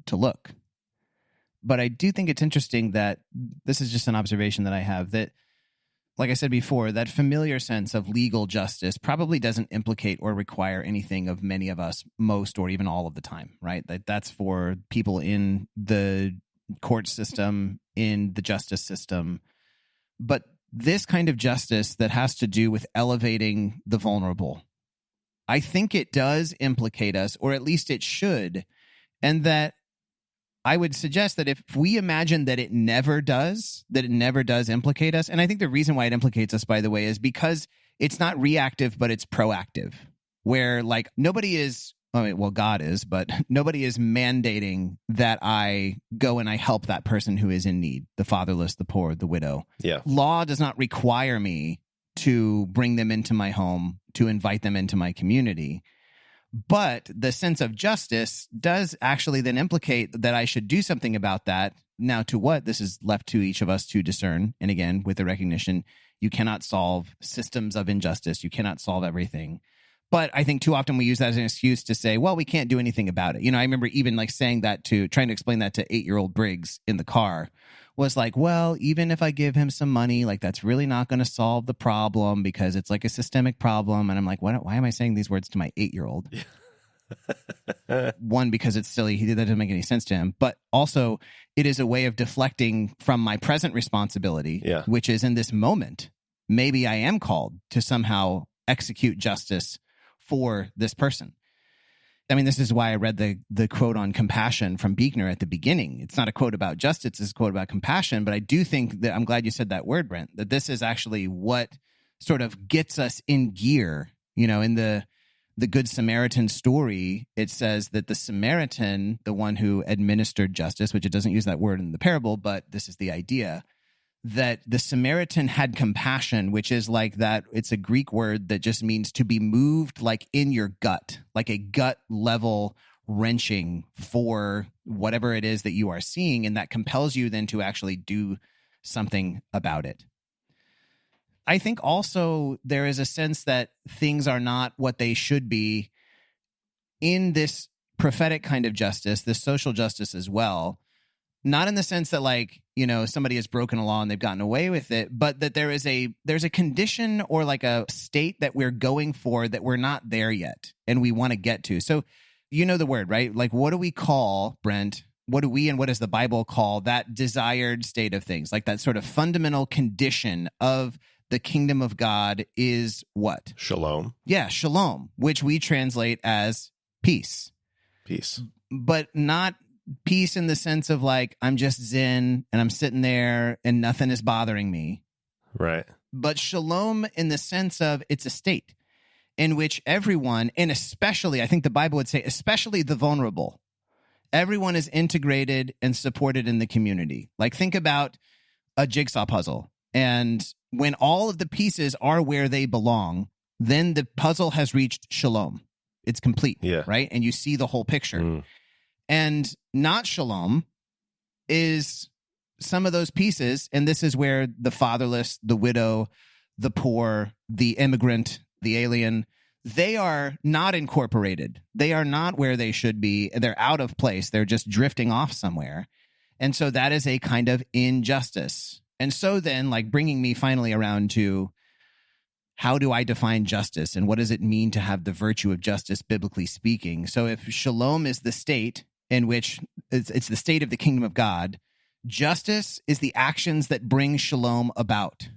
to look. But I do think it's interesting that this is just an observation that I have, that, like I said before, that familiar sense of legal justice probably doesn't implicate or require anything of many of us most or even all of the time, right? That's for people in the court system, in the justice system. But this kind of justice that has to do with elevating the vulnerable, I think it does implicate us, or at least it should, and that I would suggest that if we imagine that it never does implicate us, and I think the reason why it implicates us, by the way, is because it's not reactive, but it's proactive, where like nobody is, God is, but nobody is mandating that I go and I help that person who is in need, the fatherless, the poor, the widow. Yeah. Law does not require me to bring them into my home, to invite them into my community. But the sense of justice does actually then implicate that I should do something about that. Now, to what? This is left to each of us to discern. And again, with the recognition, you cannot solve systems of injustice. You cannot solve everything. But I think too often we use that as an excuse to say, well, we can't do anything about it. You know, I remember even like saying that trying to explain that to 8-year-old Briggs in the car was like, well, even if I give him some money, like that's really not going to solve the problem because it's like a systemic problem. And I'm like, why am I saying these words to my 8-year-old? One, because it's silly. That doesn't make any sense to him. But also, it is a way of deflecting from my present responsibility, which is in this moment. Maybe I am called to somehow execute justice for this person. I mean, this is why I read the quote on compassion from Buechner at the beginning. It's not a quote about justice, it's a quote about compassion. But I do think that, I'm glad you said that word, Brent, that this is actually what sort of gets us in gear. You know, in the Good Samaritan story, it says that the Samaritan, the one who administered justice, which it doesn't use that word in the parable, but this is the idea, that the Samaritan had compassion, which is like that. It's a Greek word that just means to be moved like in your gut, like a gut level wrenching for whatever it is that you are seeing. And that compels you then to actually do something about it. I think also there is a sense that things are not what they should be in this prophetic kind of justice, this social justice as well. Not in the sense that, like, you know, somebody has broken a law and they've gotten away with it, but that there's a condition or like a state that we're going for that we're not there yet and we want to get to. So you know the word, right? Like, what do we call, Brent? What do we and what does the Bible call that desired state of things? Like that sort of fundamental condition of the kingdom of God is what? Shalom. Yeah, shalom, which we translate as peace. Peace. But not peace in the sense of like, I'm just zen and I'm sitting there and nothing is bothering me. Right. But shalom in the sense of it's a state in which everyone, and especially, I think the Bible would say, especially the vulnerable, everyone is integrated and supported in the community. Like think about a jigsaw puzzle. And when all of the pieces are where they belong, then the puzzle has reached shalom. It's complete, right? And you see the whole picture. And not shalom is some of those pieces, and this is where the fatherless, the widow, the poor, the immigrant, the alien, they are not incorporated. They are not where they should be. They're out of place. They're just drifting off somewhere. And so that is a kind of injustice. And so then, like, bringing me finally around to how do I define justice and what does it mean to have the virtue of justice, biblically speaking? So if shalom is the state in which it's the state of the kingdom of God, justice is the actions that bring shalom about.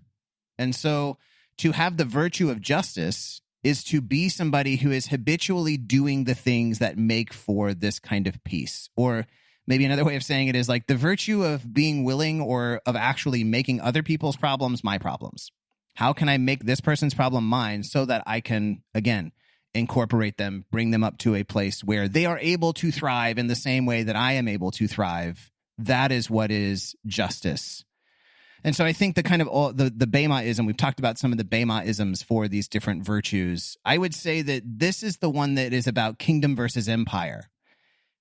And so to have the virtue of justice is to be somebody who is habitually doing the things that make for this kind of peace. Or maybe another way of saying it is like the virtue of being willing or of actually making other people's problems my problems. How can I make this person's problem mine so that I can, again, incorporate them, bring them up to a place where they are able to thrive in the same way that I am able to thrive? That is what is justice. And so I think the kind of the Bema-ism, we've talked about some of the Bema-isms for these different virtues. I would say that this is the one that is about kingdom versus empire,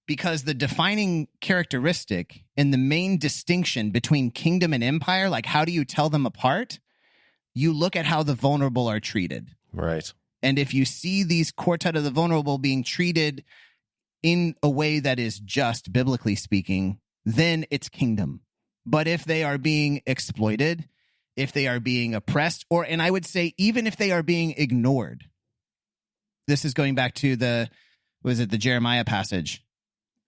because the defining characteristic and the main distinction between kingdom and empire, like how do you tell them apart? You look at how the vulnerable are treated. Right. And if you see these quartet of the vulnerable being treated in a way that is just, biblically speaking, then it's kingdom. But if they are being exploited, if they are being oppressed, and I would say even if they are being ignored, this is going back to the Jeremiah passage,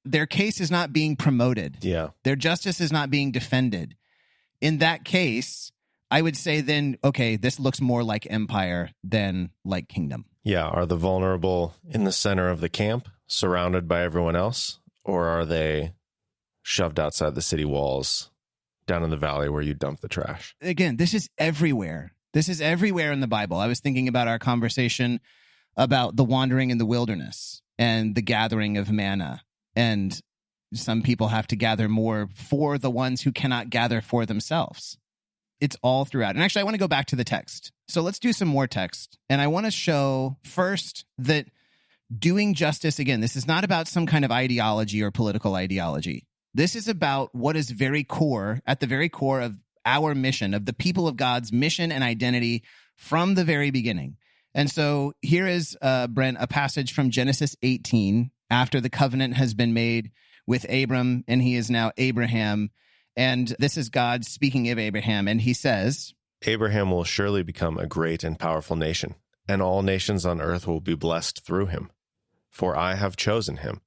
their case is not being promoted. Yeah. Their justice is not being defended. In that case, I would say then, okay, this looks more like empire than like kingdom. Yeah. Are the vulnerable in the center of the camp, surrounded by everyone else? Or are they shoved outside the city walls, down in the valley where you dump the trash? Again, this is everywhere. This is everywhere in the Bible. I was thinking about our conversation about the wandering in the wilderness and the gathering of manna. And some people have to gather more for the ones who cannot gather for themselves. It's all throughout. And actually, I want to go back to the text. So let's do some more text. And I want to show first that doing justice, again, this is not about some kind of ideology or political ideology. This is about what is very core, at the very core of our mission, of the people of God's mission and identity from the very beginning. And so here is, Brent, a passage from Genesis 18, after the covenant has been made with Abram, and he is now Abraham. And this is God speaking of Abraham, and he says, Abraham will surely become a great and powerful nation, and all nations on earth will be blessed through him. For I have chosen him,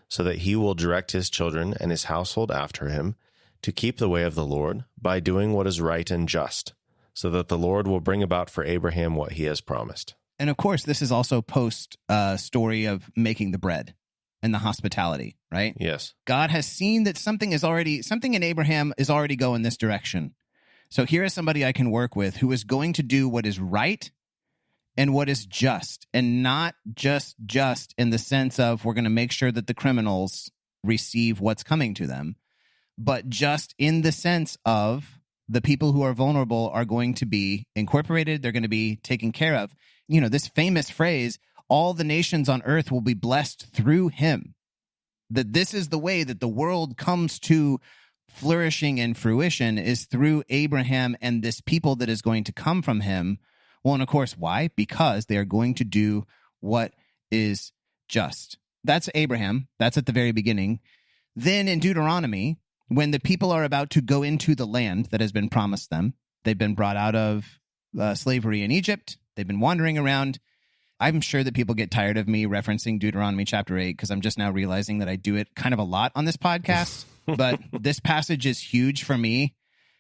so that he will direct his children and his household after him, to keep the way of the Lord by doing what is right and just, so that the Lord will bring about for Abraham what he has promised. And of course, this is also post story of making the bread and the hospitality, right? Yes. God has seen that something in Abraham is already going this direction. So here is somebody I can work with who is going to do what is right and what is just, and not just in the sense of we're going to make sure that the criminals receive what's coming to them, but just in the sense of the people who are vulnerable are going to be incorporated, they're going to be taken care of. You know, this famous phrase, all the nations on earth will be blessed through him. That this is the way that the world comes to flourishing and fruition, is through Abraham and this people that is going to come from him. Well, and of course, why? Because they are going to do what is just. That's Abraham. That's at the very beginning. Then in Deuteronomy, when the people are about to go into the land that has been promised them, they've been brought out of slavery in Egypt. They've been wandering around. I'm sure that people get tired of me referencing Deuteronomy chapter 8 because I'm just now realizing that I do it kind of a lot on this podcast. But this passage is huge for me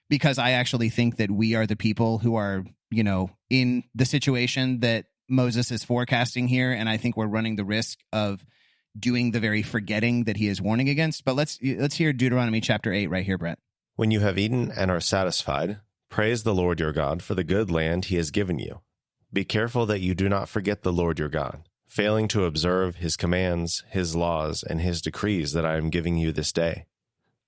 because I actually think that we are the people who are, you know, in the situation that Moses is forecasting here. And I think we're running the risk of doing the very forgetting that he is warning against. But let's hear Deuteronomy chapter 8 right here, Brent. When you have eaten and are satisfied, praise the Lord your God for the good land he has given you. Be careful that you do not forget the Lord your God, failing to observe his commands, his laws, and his decrees that I am giving you this day.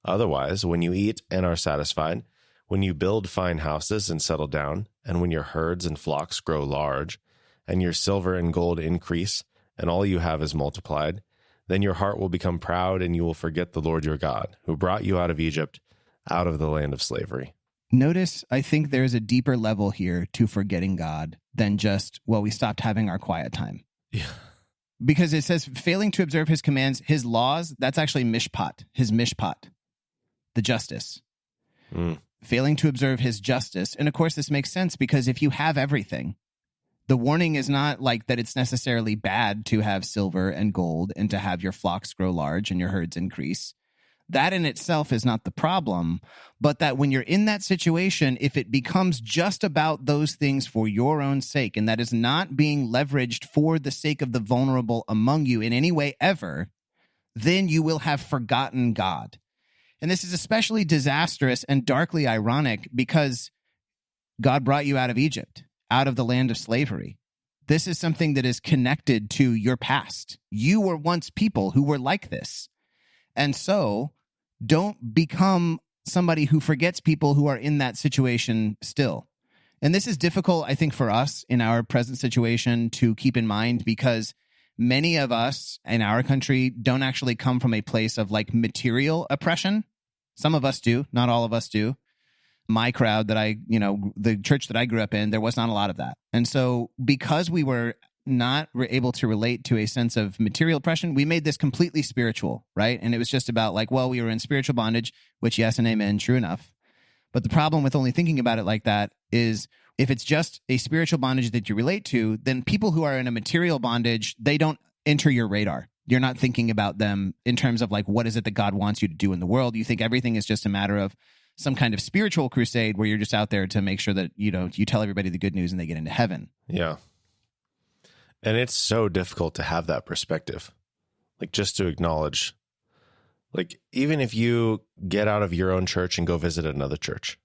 Otherwise, when you eat and are satisfied, when you build fine houses and settle down, and when your herds and flocks grow large, and your silver and gold increase, and all you have is multiplied, then your heart will become proud, and you will forget the Lord your God, who brought you out of Egypt, out of the land of slavery. Notice, I think there's a deeper level here to forgetting God than just, well, we stopped having our quiet time. Yeah. Because it says, failing to observe his commands, his laws, that's actually mishpat, his mishpat, the justice. Failing to observe his justice. And of course, this makes sense because if you have everything, the warning is not like that it's necessarily bad to have silver and gold and to have your flocks grow large and your herds increase. That in itself is not the problem, but that when you're in that situation, if it becomes just about those things for your own sake, and that is not being leveraged for the sake of the vulnerable among you in any way ever, then you will have forgotten God. And this is especially disastrous and darkly ironic because God brought you out of Egypt, out of the land of slavery. This is something that is connected to your past. You were once people who were like this. And so don't become somebody who forgets people who are in that situation still. And this is difficult, I think, for us in our present situation to keep in mind because many of us in our country don't actually come from a place of like material oppression. Some of us do, not all of us do. My crowd the church that I grew up in, there was not a lot of that. And so because we were not able to relate to a sense of material oppression, we made this completely spiritual, right? And it was just about like, well, we were in spiritual bondage, which yes and amen, true enough. But the problem with only thinking about it like that is if it's just a spiritual bondage that you relate to, then people who are in a material bondage, they don't enter your radar. You're not thinking about them in terms of like, what is it that God wants you to do in the world? You think everything is just a matter of some kind of spiritual crusade where you're just out there to make sure that, you know, you tell everybody the good news and they get into heaven. Yeah. And it's so difficult to have that perspective, like just to acknowledge, like even if you get out of your own church and go visit another church,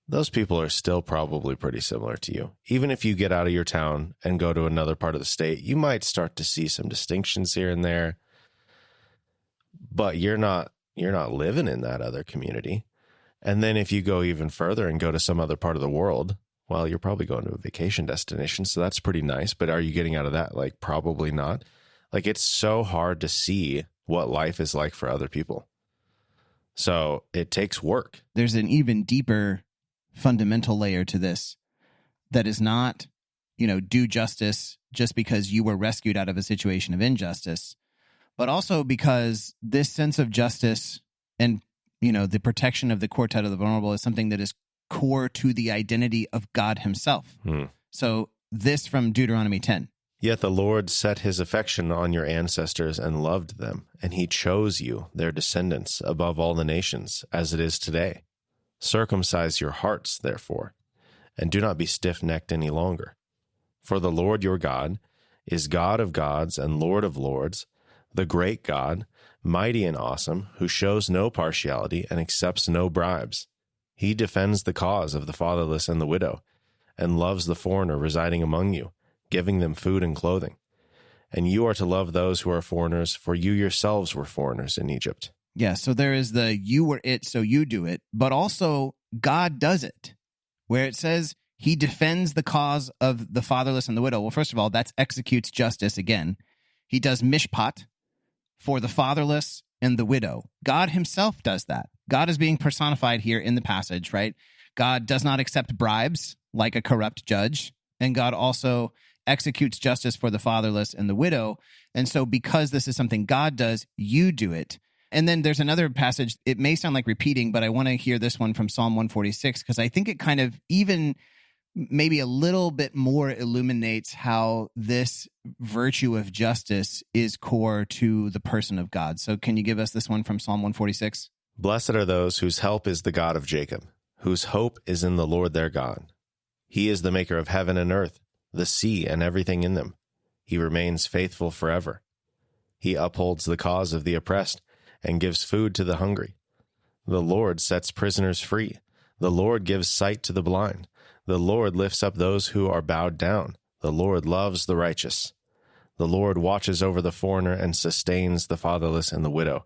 those people are still probably pretty similar to you. Even if you get out of your town and go to another part of the state, you might start to see some distinctions here and there, but you're not living in that other community. And then if you go even further and go to some other part of the world, Well, you're probably going to a vacation destination, so that's pretty nice. But are you getting out of that? Like, probably not. Like, it's so hard to see what life is like for other people. So it takes work. There's an even deeper fundamental layer to this that is not, do justice just because you were rescued out of a situation of injustice, but also because this sense of justice and, the protection of the quartet of the vulnerable is something that is core to the identity of God himself. So this from Deuteronomy 10. Yet the Lord set his affection on your ancestors and loved them, and he chose you, their descendants, above all the nations, as it is today. Circumcise your hearts, therefore, and do not be stiff-necked any longer. For the Lord your God is God of gods and Lord of lords, the great God, mighty and awesome, who shows no partiality and accepts no bribes. He defends the cause of the fatherless and the widow, and loves the foreigner residing among you, giving them food and clothing. And you are to love those who are foreigners, for you yourselves were foreigners in Egypt. Yeah, so there is the you were it, so you do it, but also God does it, where it says he defends the cause of the fatherless and the widow. Well, first of all, that executes justice again. He does mishpat for the fatherless and the widow. God himself does that. God is being personified here in the passage, right? God does not accept bribes like a corrupt judge, and God also executes justice for the fatherless and the widow. And so because this is something God does, you do it. And then there's another passage, it may sound like repeating, but I want to hear this one from Psalm 146, because I think it kind of even maybe a little bit more illuminates how this virtue of justice is core to the person of God. So can you give us this one from Psalm 146? Blessed are those whose help is the God of Jacob, whose hope is in the Lord their God. He is the maker of heaven and earth, the sea and everything in them. He remains faithful forever. He upholds the cause of the oppressed and gives food to the hungry. The Lord sets prisoners free. The Lord gives sight to the blind. The Lord lifts up those who are bowed down. The Lord loves the righteous. The Lord watches over the foreigner and sustains the fatherless and the widow,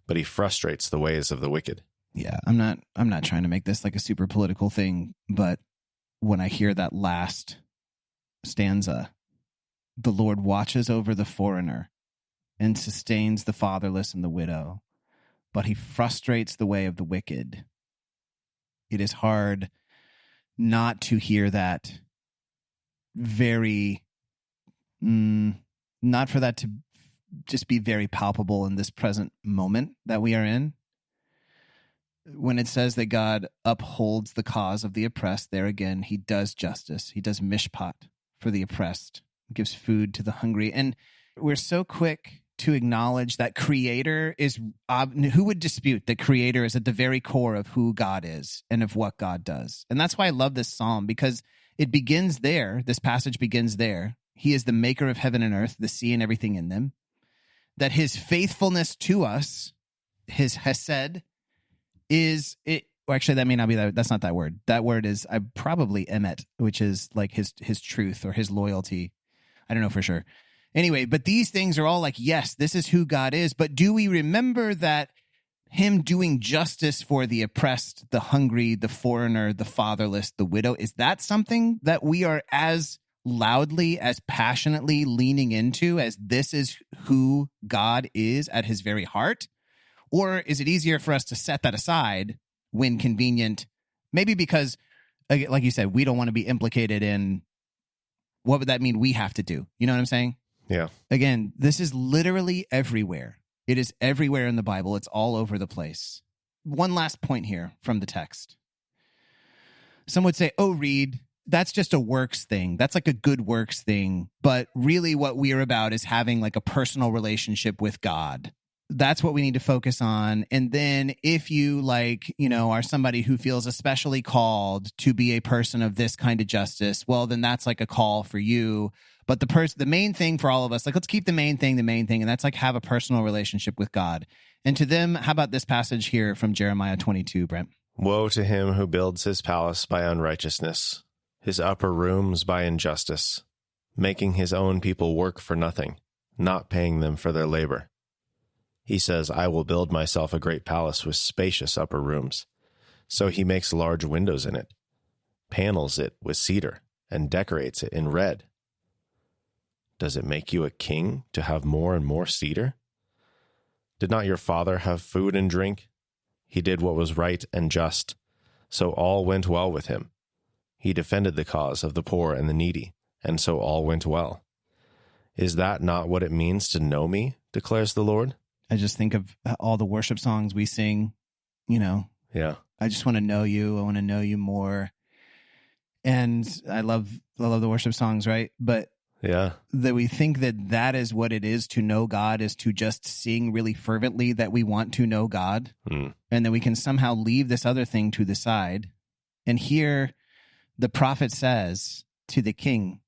but he frustrates the ways of the wicked. Yeah, I'm not trying to make this like a super political thing, but when I hear that last stanza, the Lord watches over the foreigner and sustains the fatherless and the widow, but he frustrates the way of the wicked. It is hard not to hear that very, not for that to just be very palpable in this present moment that we are in. When it says that God upholds the cause of the oppressed, there again, he does justice. He does mishpat for the oppressed, gives food to the hungry. And we're so quick to acknowledge that Creator is, who would dispute that Creator is at the very core of who God is and of what God does. And that's why I love this psalm, because it begins there. This passage begins there. He is the maker of heaven and earth, the sea and everything in them. That his faithfulness to us, his hesed, is it. Well, actually, that may not be that. That's not that word. That word is probably emet, which is like his truth or his loyalty. I don't know for sure. Anyway, but these things are all like, yes, this is who God is. But do we remember that him doing justice for the oppressed, the hungry, the foreigner, the fatherless, the widow, is that something that we are as loudly, as passionately leaning into as this is who God is at his very heart? Or is it easier for us to set that aside when convenient? Maybe because, like you said, we don't want to be implicated in what would that mean we have to do? You know what I'm saying? Yeah. Again, this is literally everywhere. It is everywhere in the Bible. It's all over the place. One last point here from the text. Some would say, oh, Reed, that's just a works thing. That's like a good works thing. But really what we are about is having like a personal relationship with God. That's what we need to focus on. And then if you are somebody who feels especially called to be a person of this kind of justice, well, then that's like a call for you. But the main thing for all of us, like, let's keep the main thing, and that's like have a personal relationship with God. And to them, how about this passage here from Jeremiah 22, Brent? Woe to him who builds his palace by unrighteousness, his upper rooms by injustice, making his own people work for nothing, not paying them for their labor. He says, I will build myself a great palace with spacious upper rooms. So he makes large windows in it, panels it with cedar and decorates it in red. Does it make you a king to have more and more cedar? Did not your father have food and drink? He did what was right and just, so all went well with him. He defended the cause of the poor and the needy, and so all went well. Is that not what it means to know me, declares the Lord? I just think of all the worship songs we sing, Yeah. I just want to know you. I want to know you more. And I love the worship songs, right? But Yeah. that we think that is what it is to know God, is to just sing really fervently that we want to know God. And then we can somehow leave this other thing to the side. And here the prophet says to the king,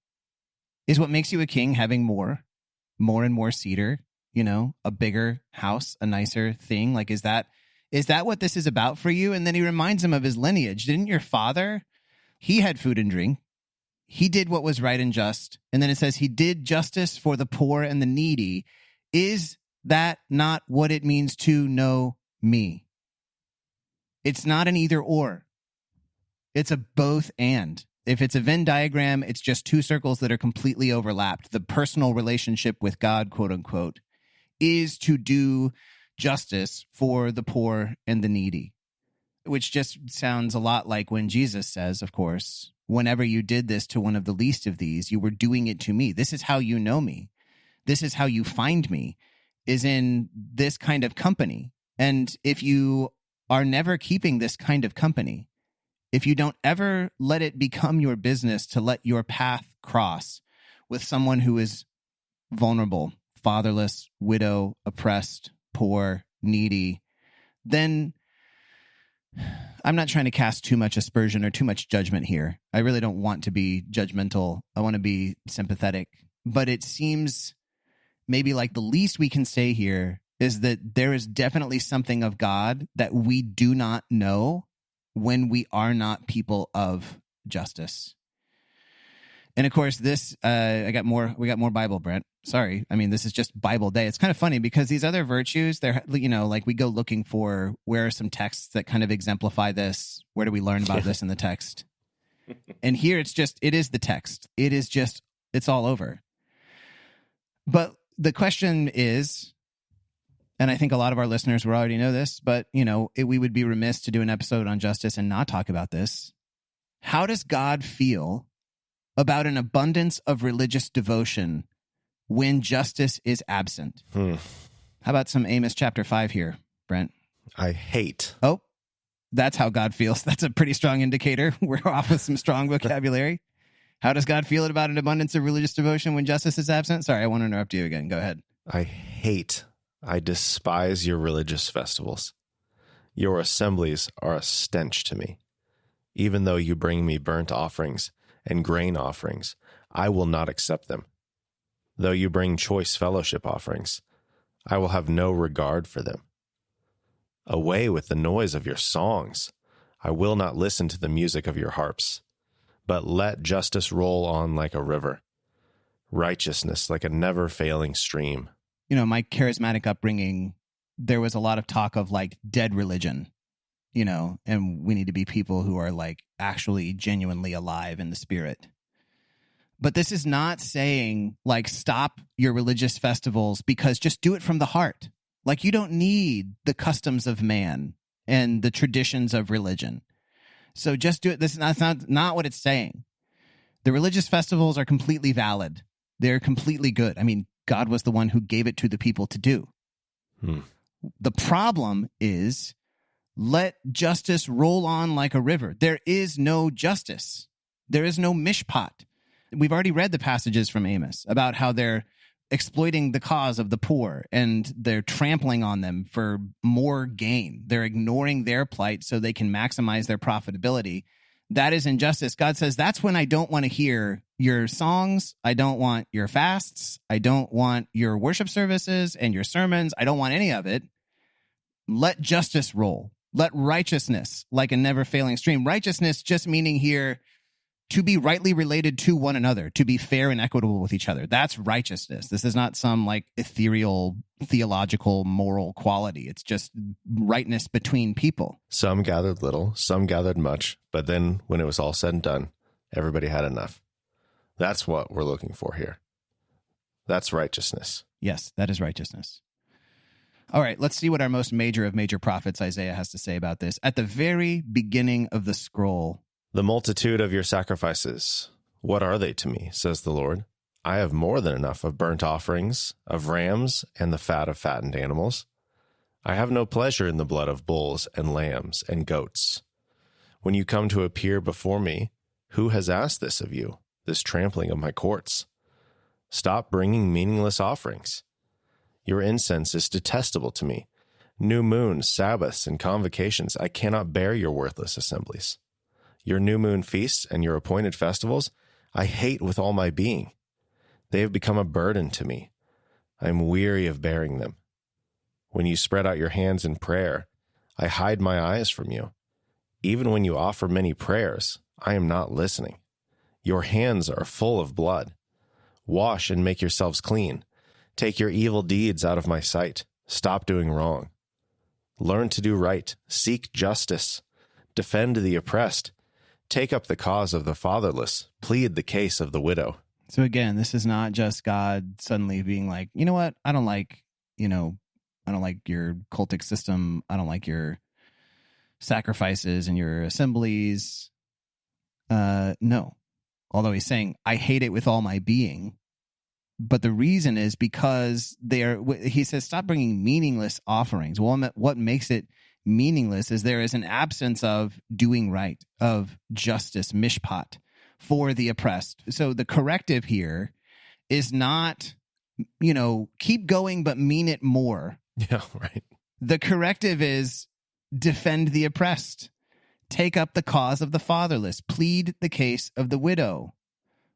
is what makes you a king having more and more cedar, a bigger house, a nicer thing? Like, is that what this is about for you? And then he reminds him of his lineage. Didn't your father, he had food and drink. He did what was right and just. And then it says he did justice for the poor and the needy. Is that not what it means to know me? It's not an either or. It's a both and. If it's a Venn diagram, it's just two circles that are completely overlapped. The personal relationship with God, quote unquote, is to do justice for the poor and the needy, which just sounds a lot like when Jesus says, of course, whenever you did this to one of the least of these, you were doing it to me. This is how you know me. This is how you find me, is in this kind of company. And if you are never keeping this kind of company, if you don't ever let it become your business to let your path cross with someone who is vulnerable, fatherless, widow, oppressed, poor, needy, then I'm not trying to cast too much aspersion or too much judgment here. I really don't want to be judgmental. I want to be sympathetic. But it seems maybe like the least we can say here is that there is definitely something of God that we do not know when we are not people of justice. And of course, this, we got more Bible, Brent. Sorry. I mean, this is just Bible day. It's kind of funny because these other virtues, they're, like we go looking for where are some texts that kind of exemplify this? Where do we learn about this in the text? And here it is the text. It's all over. But the question is, and I think a lot of our listeners will already know this, but, we would be remiss to do an episode on justice and not talk about this. How does God feel about an abundance of religious devotion when justice is absent? How about some Amos chapter 5 here, Brent? I hate. Oh, that's how God feels. That's a pretty strong indicator. We're off with some strong vocabulary. How does God feel about an abundance of religious devotion when justice is absent? Sorry, I want to interrupt you again. Go ahead. I despise your religious festivals. Your assemblies are a stench to me. Even though you bring me burnt offerings and grain offerings, I will not accept them. Though you bring choice fellowship offerings, I will have no regard for them. Away with the noise of your songs. I will not listen to the music of your harps. But let justice roll on like a river, righteousness like a never-failing stream. My charismatic upbringing, there was a lot of talk of like dead religion, and we need to be people who are like actually genuinely alive in the spirit. But this is not saying like stop your religious festivals, because just do it from the heart. Like you don't need the customs of man and the traditions of religion. So just do it. That's not what it's saying. The religious festivals are completely valid. They're completely good. I mean, God was the one who gave it to the people to do. The problem is, let justice roll on like a river. There is no justice. There is no mishpat. We've already read the passages from Amos about how they're exploiting the cause of the poor and they're trampling on them for more gain. They're ignoring their plight so they can maximize their profitability. That is injustice. God says, that's when I don't want to hear your songs. I don't want your fasts. I don't want your worship services and your sermons. I don't want any of it. Let justice roll. Let righteousness like a never failing stream. Righteousness just meaning here to be rightly related to one another, to be fair and equitable with each other. That's righteousness. This is not some like ethereal, theological, moral quality. It's just rightness between people. Some gathered little, some gathered much, but then when it was all said and done, everybody had enough. That's what we're looking for here. That's righteousness. Yes, that is righteousness. All right, let's see what our most major of major prophets, Isaiah, has to say about this. At the very beginning of the scroll, the multitude of your sacrifices, what are they to me, says the Lord? I have more than enough of burnt offerings, of rams, and the fat of fattened animals. I have no pleasure in the blood of bulls and lambs and goats. When you come to appear before me, who has asked this of you, this trampling of my courts? Stop bringing meaningless offerings. Your incense is detestable to me. New moons, Sabbaths, and convocations, I cannot bear your worthless assemblies. Your new moon feasts and your appointed festivals, I hate with all my being. They have become a burden to me. I am weary of bearing them. When you spread out your hands in prayer, I hide my eyes from you. Even when you offer many prayers, I am not listening. Your hands are full of blood. Wash and make yourselves clean. Take your evil deeds out of my sight. Stop doing wrong. Learn to do right. Seek justice. Defend the oppressed. Take up the cause of the fatherless. Plead the case of the widow. So again, this is not just God suddenly being like, you know what? I don't like your cultic system. I don't like your sacrifices and your assemblies. No. Although he's saying, I hate it with all my being. But the reason is because he says, stop bringing meaningless offerings. Well, what makes it meaningless is there is an absence of doing right, of justice, mishpat, for the oppressed. So the corrective here is not, keep going, but mean it more. Yeah, right. The corrective is defend the oppressed, take up the cause of the fatherless, plead the case of the widow.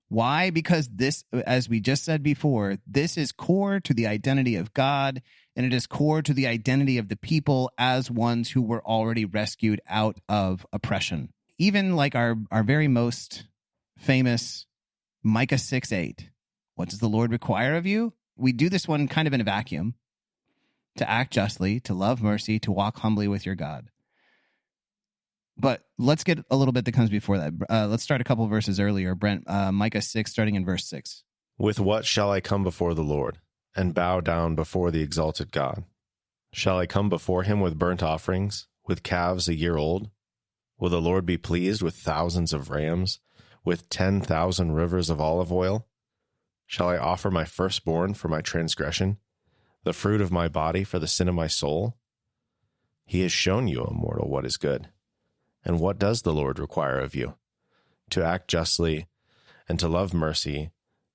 Why? Because this, as we just said before, this is core to the identity of God, and it is core to the identity of the people as ones who were already rescued out of oppression. Even like our very most famous Micah 6:8. What does the Lord require of you? We do this one kind of in a vacuum. To act justly, to love mercy, to walk humbly with your God. But let's get a little bit that comes before that. Let's start a couple verses earlier. Brent, Micah 6, starting in verse 6. With what shall I come before the Lord and bow down before the exalted God? Shall I come before him with burnt offerings, with calves a year old? Will the Lord be pleased with thousands of rams, with 10,000 rivers of olive oil? Shall I offer my firstborn for my transgression, the fruit of my body for the sin of my soul? He has shown you, O mortal, what is good. And what does the Lord require of you? To act justly, and to love mercy,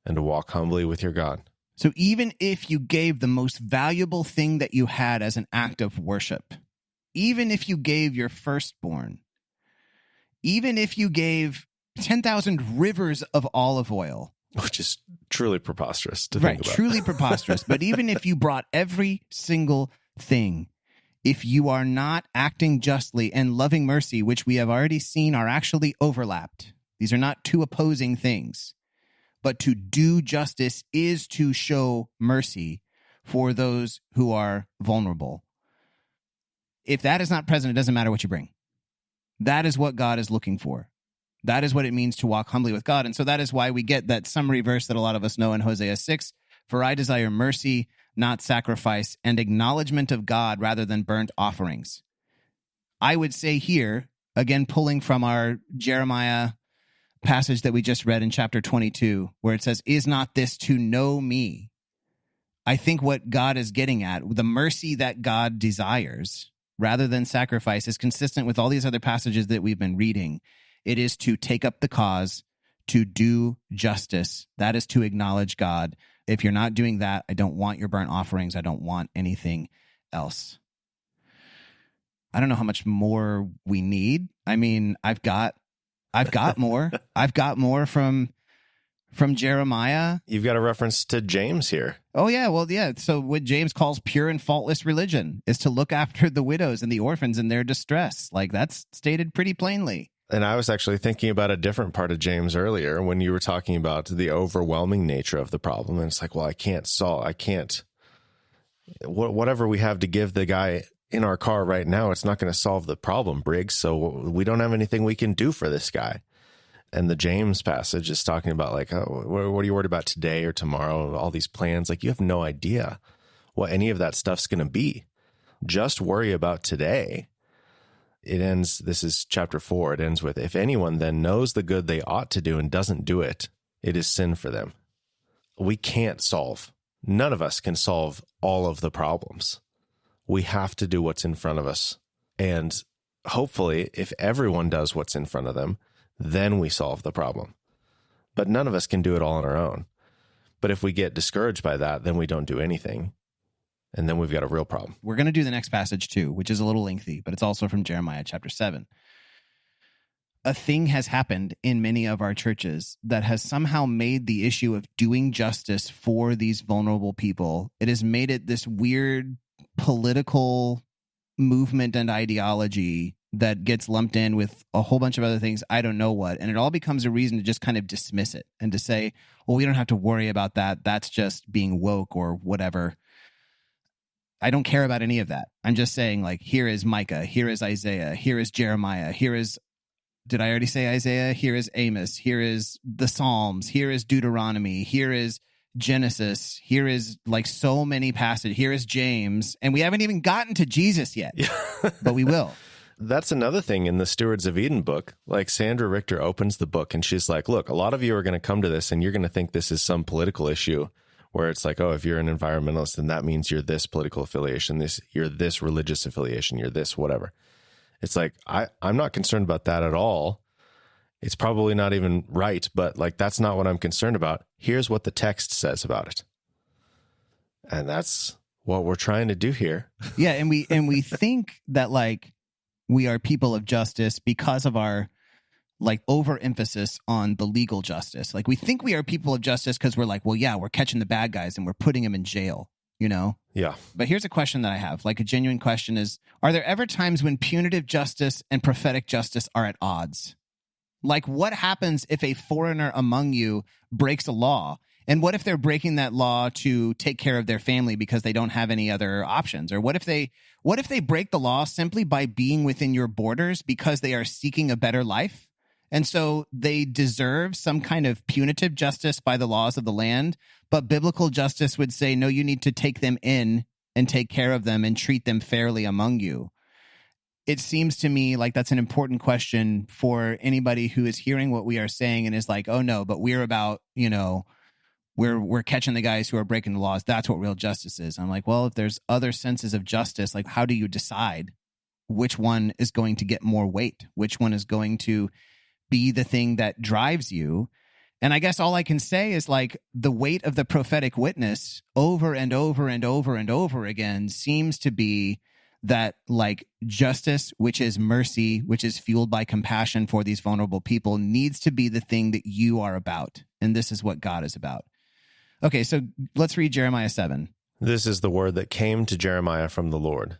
and to walk humbly with your God. So even if you gave the most valuable thing that you had as an act of worship, even if you gave your firstborn, even if you gave 10,000 rivers of olive oil, which is truly preposterous to think about. Right, truly preposterous. But even if you brought every single thing, if you are not acting justly and loving mercy, which we have already seen are actually overlapped, these are not two opposing things, but to do justice is to show mercy for those who are vulnerable. If that is not present, it doesn't matter what you bring. That is what God is looking for. That is what it means to walk humbly with God. And so that is why we get that summary verse that a lot of us know in Hosea 6, for I desire mercy, not sacrifice, and acknowledgement of God rather than burnt offerings. I would say here, again, pulling from our Jeremiah passage that we just read in chapter 22, where it says, is not this to know me? I think what God is getting at, the mercy that God desires rather than sacrifice, is consistent with all these other passages that we've been reading. It is to take up the cause, to do justice. That is to acknowledge God. If you're not doing that, I don't want your burnt offerings. I don't want anything else. I don't know how much more we need. I mean, I've got more. I've got more from Jeremiah. You've got a reference to James here. Oh, yeah. Well, yeah. So what James calls pure and faultless religion is to look after the widows and the orphans in their distress. Like, that's stated pretty plainly. And I was actually thinking about a different part of James earlier when you were talking about the overwhelming nature of the problem. And it's like, well, whatever we have to give the guy in our car right now, it's not going to solve the problem, Briggs. So we don't have anything we can do for this guy. And the James passage is talking about like, oh, what are you worried about today or tomorrow? All these plans, like you have no idea what any of that stuff's going to be. Just worry about today. It ends, this is chapter 4, it ends with, if anyone then knows the good they ought to do and doesn't do it, it is sin for them. None of us can solve all of the problems. We have to do what's in front of us. And hopefully, if everyone does what's in front of them, then we solve the problem. But none of us can do it all on our own. But if we get discouraged by that, then we don't do anything. And then we've got a real problem. We're going to do the next passage too, which is a little lengthy, but it's also from Jeremiah chapter 7. A thing has happened in many of our churches that has somehow made the issue of doing justice for these vulnerable people, it has made it this weird political movement and ideology that gets lumped in with a whole bunch of other things, I don't know what. And it all becomes a reason to just kind of dismiss it and to say, well, we don't have to worry about that. That's just being woke or whatever. I don't care about any of that. I'm just saying, like, here is Micah, here is Isaiah, here is Jeremiah, here is, did I already say Isaiah? Here is Amos, here is the Psalms, here is Deuteronomy, here is Genesis, here is like so many passages, here is James, and we haven't even gotten to Jesus yet, but we will. That's another thing in the Stewards of Eden book. Like Sandra Richter opens the book and she's like, look, a lot of you are going to come to this and you're going to think this is some political issue where it's like, oh, if you're an environmentalist, then that means you're this political affiliation, you're this religious affiliation, you're this whatever. It's like, I'm not concerned about that at all. It's probably not even right, but like, that's not what I'm concerned about. Here's what the text says about it. And that's what we're trying to do here. Yeah. And we think that like we are people of justice because of our like overemphasis on the legal justice. Like we think we are people of justice because we're like, well, yeah, we're catching the bad guys and we're putting them in jail, you know? Yeah. But here's a question that I have, like a genuine question is, are there ever times when punitive justice and prophetic justice are at odds? Like what happens if a foreigner among you breaks a law? And what if they're breaking that law to take care of their family because they don't have any other options? Or what if they break the law simply by being within your borders because they are seeking a better life? And so they deserve some kind of punitive justice by the laws of the land, but biblical justice would say, no, you need to take them in and take care of them and treat them fairly among you. It seems to me like that's an important question for anybody who is hearing what we are saying and is like, oh no, but we're about, you know, we're catching the guys who are breaking the laws. That's what real justice is. I'm like, well, if there's other senses of justice, like how do you decide which one is going to get more weight? Which one is going to be the thing that drives you? And I guess all I can say is like the weight of the prophetic witness over and over and over and over again seems to be that like justice, which is mercy, which is fueled by compassion for these vulnerable people, needs to be the thing that you are about. And this is what God is about. Okay, so let's read Jeremiah 7. This is the word that came to Jeremiah from the Lord.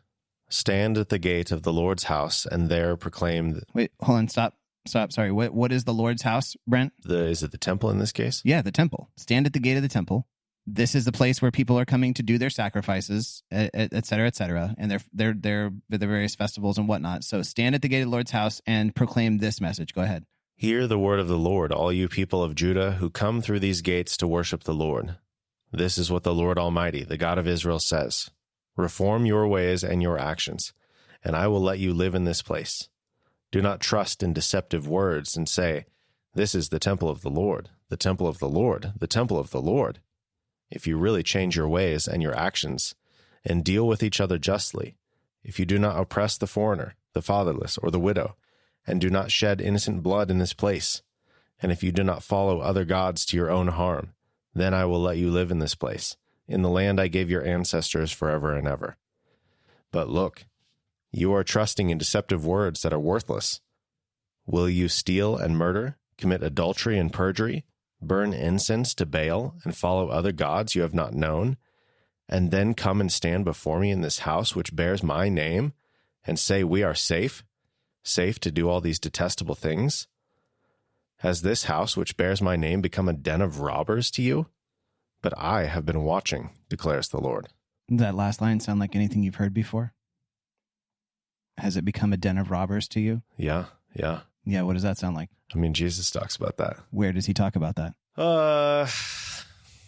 Stand at the gate of the Lord's house and there proclaim... Wait, hold on, stop. Sorry, what is the Lord's house, Brent? Is it the temple in this case? Yeah, the temple. Stand at the gate of the temple. This is the place where people are coming to do their sacrifices, et cetera, and their various festivals and whatnot. So stand at the gate of the Lord's house and proclaim this message. Go ahead. Hear the word of the Lord, all you people of Judah who come through these gates to worship the Lord. This is what the Lord Almighty, the God of Israel, says. Reform your ways and your actions, and I will let you live in this place. Do not trust in deceptive words and say, this is the temple of the Lord, the temple of the Lord, the temple of the Lord. If you really change your ways and your actions and deal with each other justly, if you do not oppress the foreigner, the fatherless, or the widow, and do not shed innocent blood in this place, and if you do not follow other gods to your own harm, then I will let you live in this place, in the land I gave your ancestors forever and ever. But look, you are trusting in deceptive words that are worthless. Will you steal and murder, commit adultery and perjury, burn incense to Baal, and follow other gods you have not known, and then come and stand before me in this house which bears my name, and say we are safe? safe to do all these detestable things? Has this house which bears my name become a den of robbers to you? But I have been watching, declares the Lord. Does that last line sound like anything you've heard before? Has it become a den of robbers to you? Yeah. Yeah, what does that sound like? I mean, Jesus talks about that. Where does he talk about that?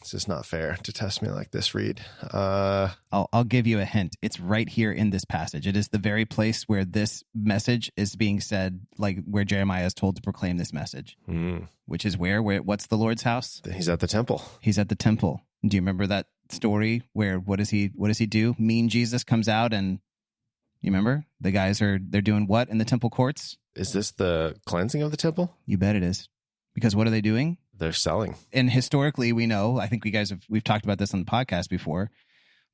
It's just not fair to test me like this, Reed. I'll give you a hint. It's right here in this passage. It is the very place where this message is being said, like where Jeremiah is told to proclaim this message, which is where what's the Lord's house? He's at the temple. He's at the temple. Do you remember that story where what does he do? Mean Jesus comes out, and you remember the guys they're doing what in the temple courts? Is this the cleansing of the temple? You bet it is. Because what are they doing? They're selling. And historically, we know, I think we've talked about this on the podcast before,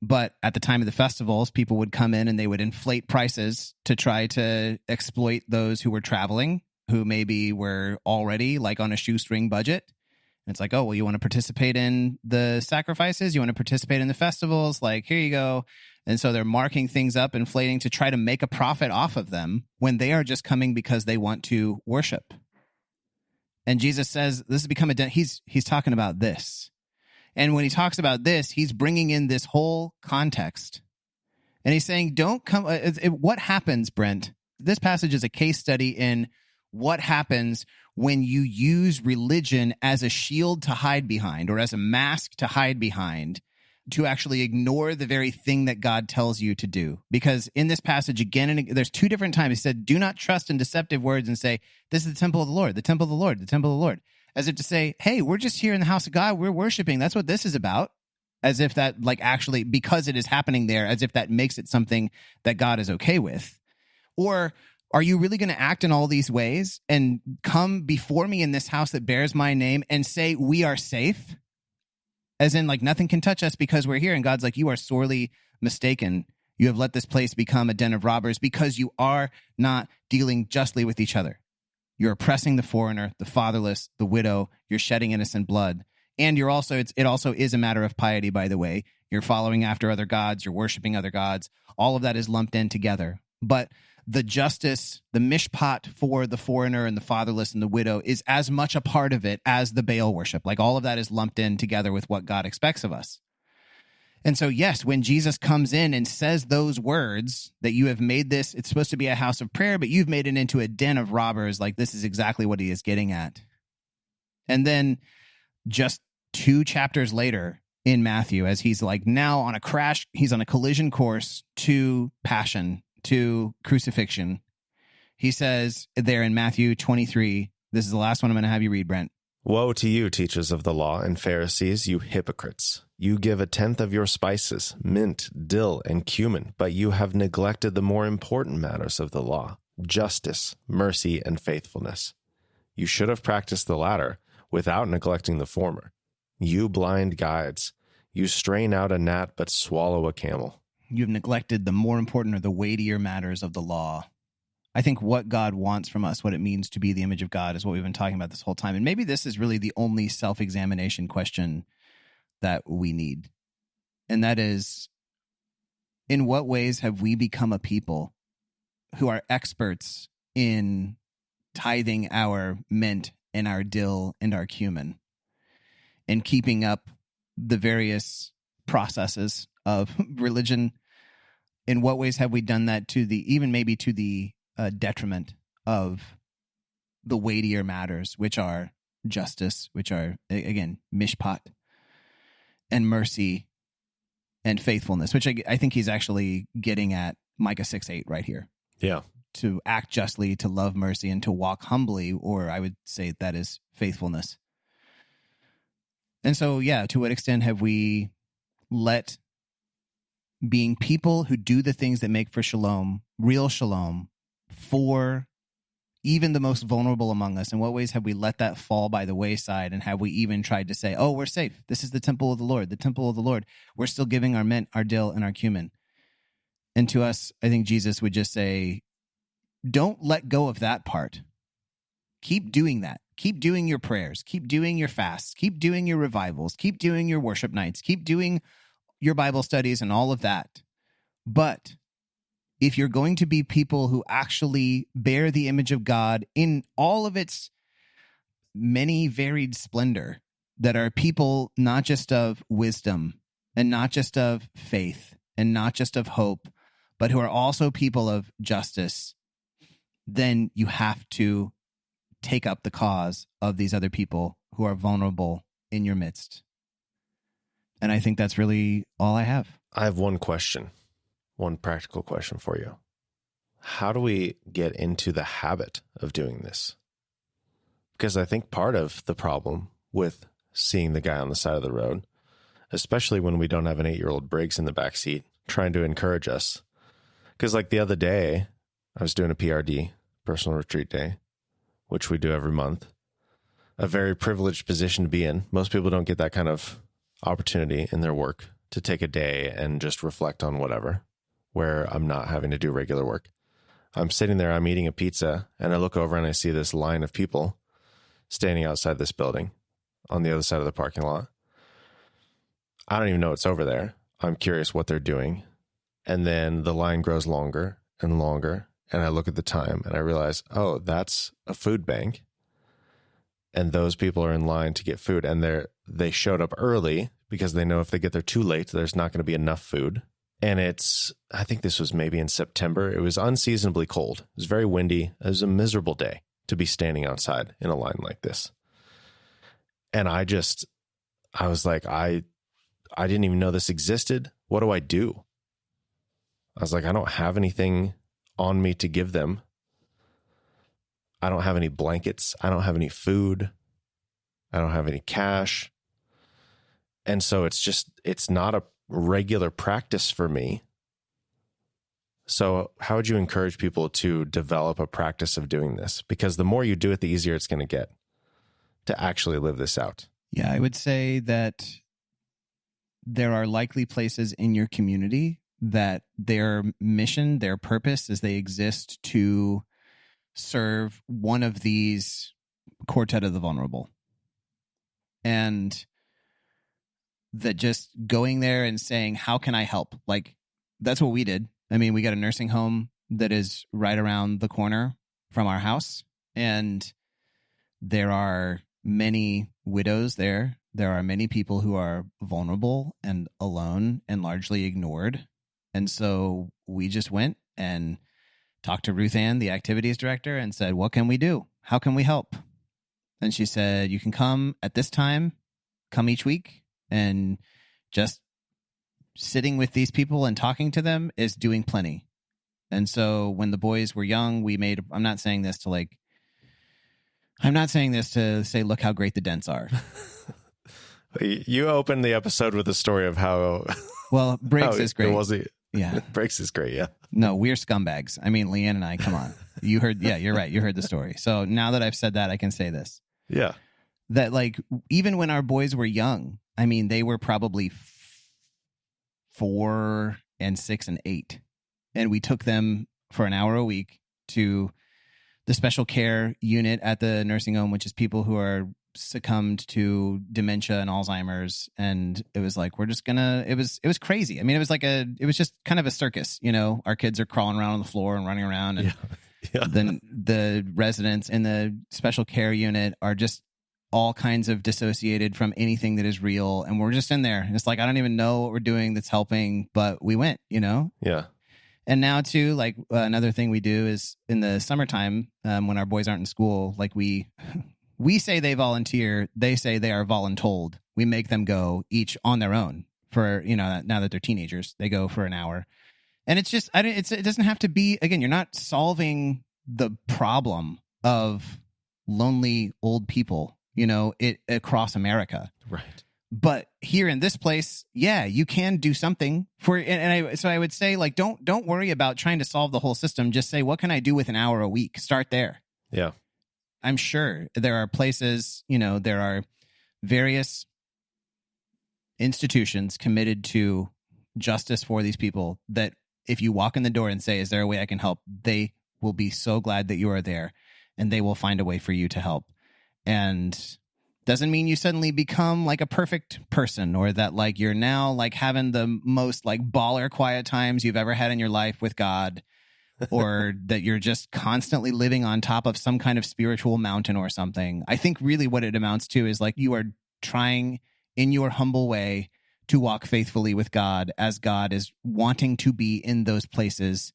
but at the time of the festivals, people would come in and they would inflate prices to try to exploit those who were traveling, who maybe were already like on a shoestring budget. And it's like, oh, well, you want to participate in the sacrifices? You want to participate in the festivals? Like, here you go. And so they're marking things up, inflating to try to make a profit off of them when they are just coming because they want to worship. And Jesus says this has become a den. He's talking about this. And when he talks about this, he's bringing in this whole context. And he's saying, don't come. What happens, Brent? This passage is a case study in what happens when you use religion as a shield to hide behind or as a mask to hide behind, to actually ignore the very thing that God tells you to do. Because in this passage, again and again, there's two different times he said, do not trust in deceptive words and say, this is the temple of the Lord, the temple of the Lord, the temple of the Lord. As if to say, hey, we're just here in the house of God, we're worshiping. That's what this is about. As if that, like, actually, because it is happening there, as if that makes it something that God is okay with. Or are you really going to act in all these ways and come before me in this house that bears my name and say we are safe? As in, like, nothing can touch us because we're here. And God's like, you are sorely mistaken. You have let this place become a den of robbers because you are not dealing justly with each other. You're oppressing the foreigner, the fatherless, the widow. You're shedding innocent blood. And you're also, it also is a matter of piety, by the way. You're following after other gods. You're worshiping other gods. All of that is lumped in together. But the justice, the mishpat for the foreigner and the fatherless and the widow is as much a part of it as the Baal worship. Like, all of that is lumped in together with what God expects of us. And so, yes, when Jesus comes in and says those words that you have made this, it's supposed to be a house of prayer, but you've made it into a den of robbers, like, this is exactly what he is getting at. And then just 2 chapters later in Matthew, as he's like now on he's on a collision course to passion, to crucifixion. He says there in Matthew 23, this is the last one I'm going to have you read, Brent. Woe to you, teachers of the law and Pharisees, you hypocrites! You give 1/10 of your spices, mint, dill, and cumin, but you have neglected the more important matters of the law, justice, mercy, and faithfulness. You should have practiced the latter without neglecting the former. You blind guides, you strain out a gnat but swallow a camel. You've neglected the more important or the weightier matters of the law. I think what God wants from us, what it means to be the image of God, is what we've been talking about this whole time. And maybe this is really the only self-examination question that we need. And that is, in what ways have we become a people who are experts in tithing our mint and our dill and our cumin and keeping up the various processes of religion? In what ways have we done that to the detriment of the weightier matters, which are justice, which are, again, mishpat, and mercy and faithfulness, which I think he's actually getting at Micah 6:8 right here. Yeah. To act justly, to love mercy, and to walk humbly, or I would say that is faithfulness. And so, yeah, to what extent have we let being people who do the things that make for shalom, real shalom, for even the most vulnerable among us, in what ways have we let that fall by the wayside? And have we even tried to say, oh, we're safe. This is the temple of the Lord, the temple of the Lord. We're still giving our mint, our dill, and our cumin. And to us, I think Jesus would just say, don't let go of that part. Keep doing that. Keep doing your prayers. Keep doing your fasts. Keep doing your revivals. Keep doing your worship nights. Keep doing your Bible studies and all of that. But if you're going to be people who actually bear the image of God in all of its many varied splendor, that are people not just of wisdom and not just of faith and not just of hope, but who are also people of justice, then you have to take up the cause of these other people who are vulnerable in your midst. And I think that's really all I have. I have one question, one practical question for you. How do we get into the habit of doing this? Because I think part of the problem with seeing the guy on the side of the road, especially when we don't have an 8-year-old Briggs in the back seat trying to encourage us. Because like the other day, I was doing a PRD, personal retreat day, which we do every month. A very privileged position to be in. Most people don't get that kind of opportunity in their work to take a day and just reflect on whatever, where I'm not having to do regular work. I'm sitting there, I'm eating a pizza, and I look over and I see this line of people standing outside this building on the other side of the parking lot. I don't even know what's over there. I'm curious what they're doing. And then the line grows longer and longer. And I look at the time and I realize, oh, that's a food bank. And those people are in line to get food. And they showed up early because they know if they get there too late, there's not going to be enough food. And I think this was maybe in September. It was unseasonably cold. It was very windy. It was a miserable day to be standing outside in a line like this. And I was like, I didn't even know this existed. What do I do? I was like, I don't have anything on me to give them. I don't have any blankets. I don't have any food. I don't have any cash. And so it's not a regular practice for me. So how would you encourage people to develop a practice of doing this? Because the more you do it, the easier it's going to get to actually live this out. Yeah, I would say that there are likely places in your community that their mission, their purpose is they exist to serve one of these quartet of the vulnerable. And that just going there and saying, how can I help? Like, that's what we did. I mean, we got a nursing home that is right around the corner from our house. And there are many widows there. There are many people who are vulnerable and alone and largely ignored. And so we just went and talked to Ruth Ann, the activities director, and said, what can we do? How can we help? And she said, you can come at this time, come each week, and just sitting with these people and talking to them is doing plenty. And so when the boys were young, I'm not saying this to say, look how great the Dents are. You opened the episode with a story of how... Well, Briggs is great. Yeah. Briggs is great, yeah. No, we're scumbags. I mean, Leanne and I, come on. You heard, yeah, you're right. You heard the story. So now that I've said that, I can say this. Yeah. That like, even when our boys were young, I mean, they were probably 4 and 6 and 8. And we took them for an hour a week to the special care unit at the nursing home, which is people who are succumbed to dementia and Alzheimer's. And it was like, it was crazy. I mean, it was just kind of a circus, you know, our kids are crawling around on the floor and running around. And yeah. then the residents in the special care unit are just all kinds of dissociated from anything that is real. And we're just in there. It's like, I don't even know what we're doing that's helping, but we went, you know? Yeah. And now too, like another thing we do is in the summertime, when our boys aren't in school, like we say they volunteer, they say they are voluntold. We make them go each on their own for, you know, now that they're teenagers, they go for an hour. And it's just, it doesn't have to be, again, you're not solving the problem of lonely old people, you know, across America. Right. But here in this place, yeah, you can do something for, so I would say, like, don't worry about trying to solve the whole system. Just say, what can I do with an hour a week? Start there. Yeah. I'm sure there are places, you know, there are various institutions committed to justice for these people that if you walk in the door and say, is there a way I can help? They will be so glad that you are there and they will find a way for you to help. And doesn't mean you suddenly become like a perfect person or that like you're now like having the most like baller quiet times you've ever had in your life with God. or that you're just constantly living on top of some kind of spiritual mountain or something. I think really what it amounts to is like you are trying in your humble way to walk faithfully with God as God is wanting to be in those places,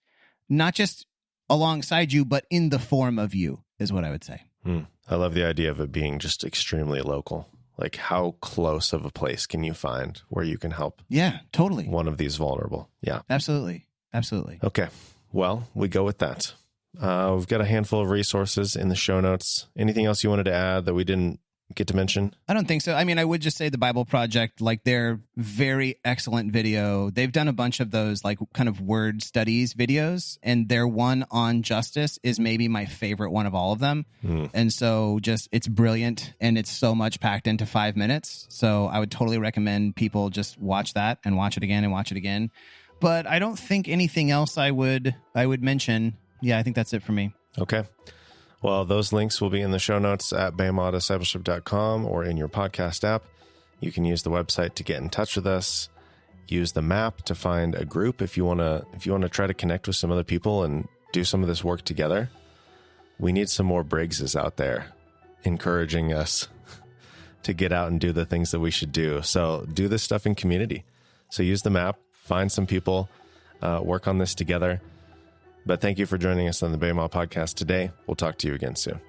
not just alongside you, but in the form of you, is what I would say. I love the idea of it being just extremely local. Like, how close of a place can you find where you can help? Yeah, totally. One of these vulnerable. Yeah. Absolutely. Absolutely. Okay. Well, we go with that. We've got a handful of resources in the show notes. Anything else you wanted to add that we didn't get to mention? I don't think so. I mean, I would just say the Bible Project, like they're very excellent video. They've done a bunch of those like kind of word studies videos, and their one on justice is maybe my favorite one of all of them. And so just, it's brilliant, and it's so much packed into 5 minutes. So I would totally recommend people just watch that and watch it again and watch it again. But I don't think anything else I would mention. Yeah, I think that's it for me. Okay. Well, those links will be in the show notes at BEMAdiscipleship.com or in your podcast app. You can use the website to get in touch with us. Use the map to find a group if you want to try to connect with some other people and do some of this work together. We need some more Briggses out there encouraging us to get out and do the things that we should do. So do this stuff in community. So use the map, find some people, work on this together. But thank you for joining us on the BEMA podcast today. We'll talk to you again soon.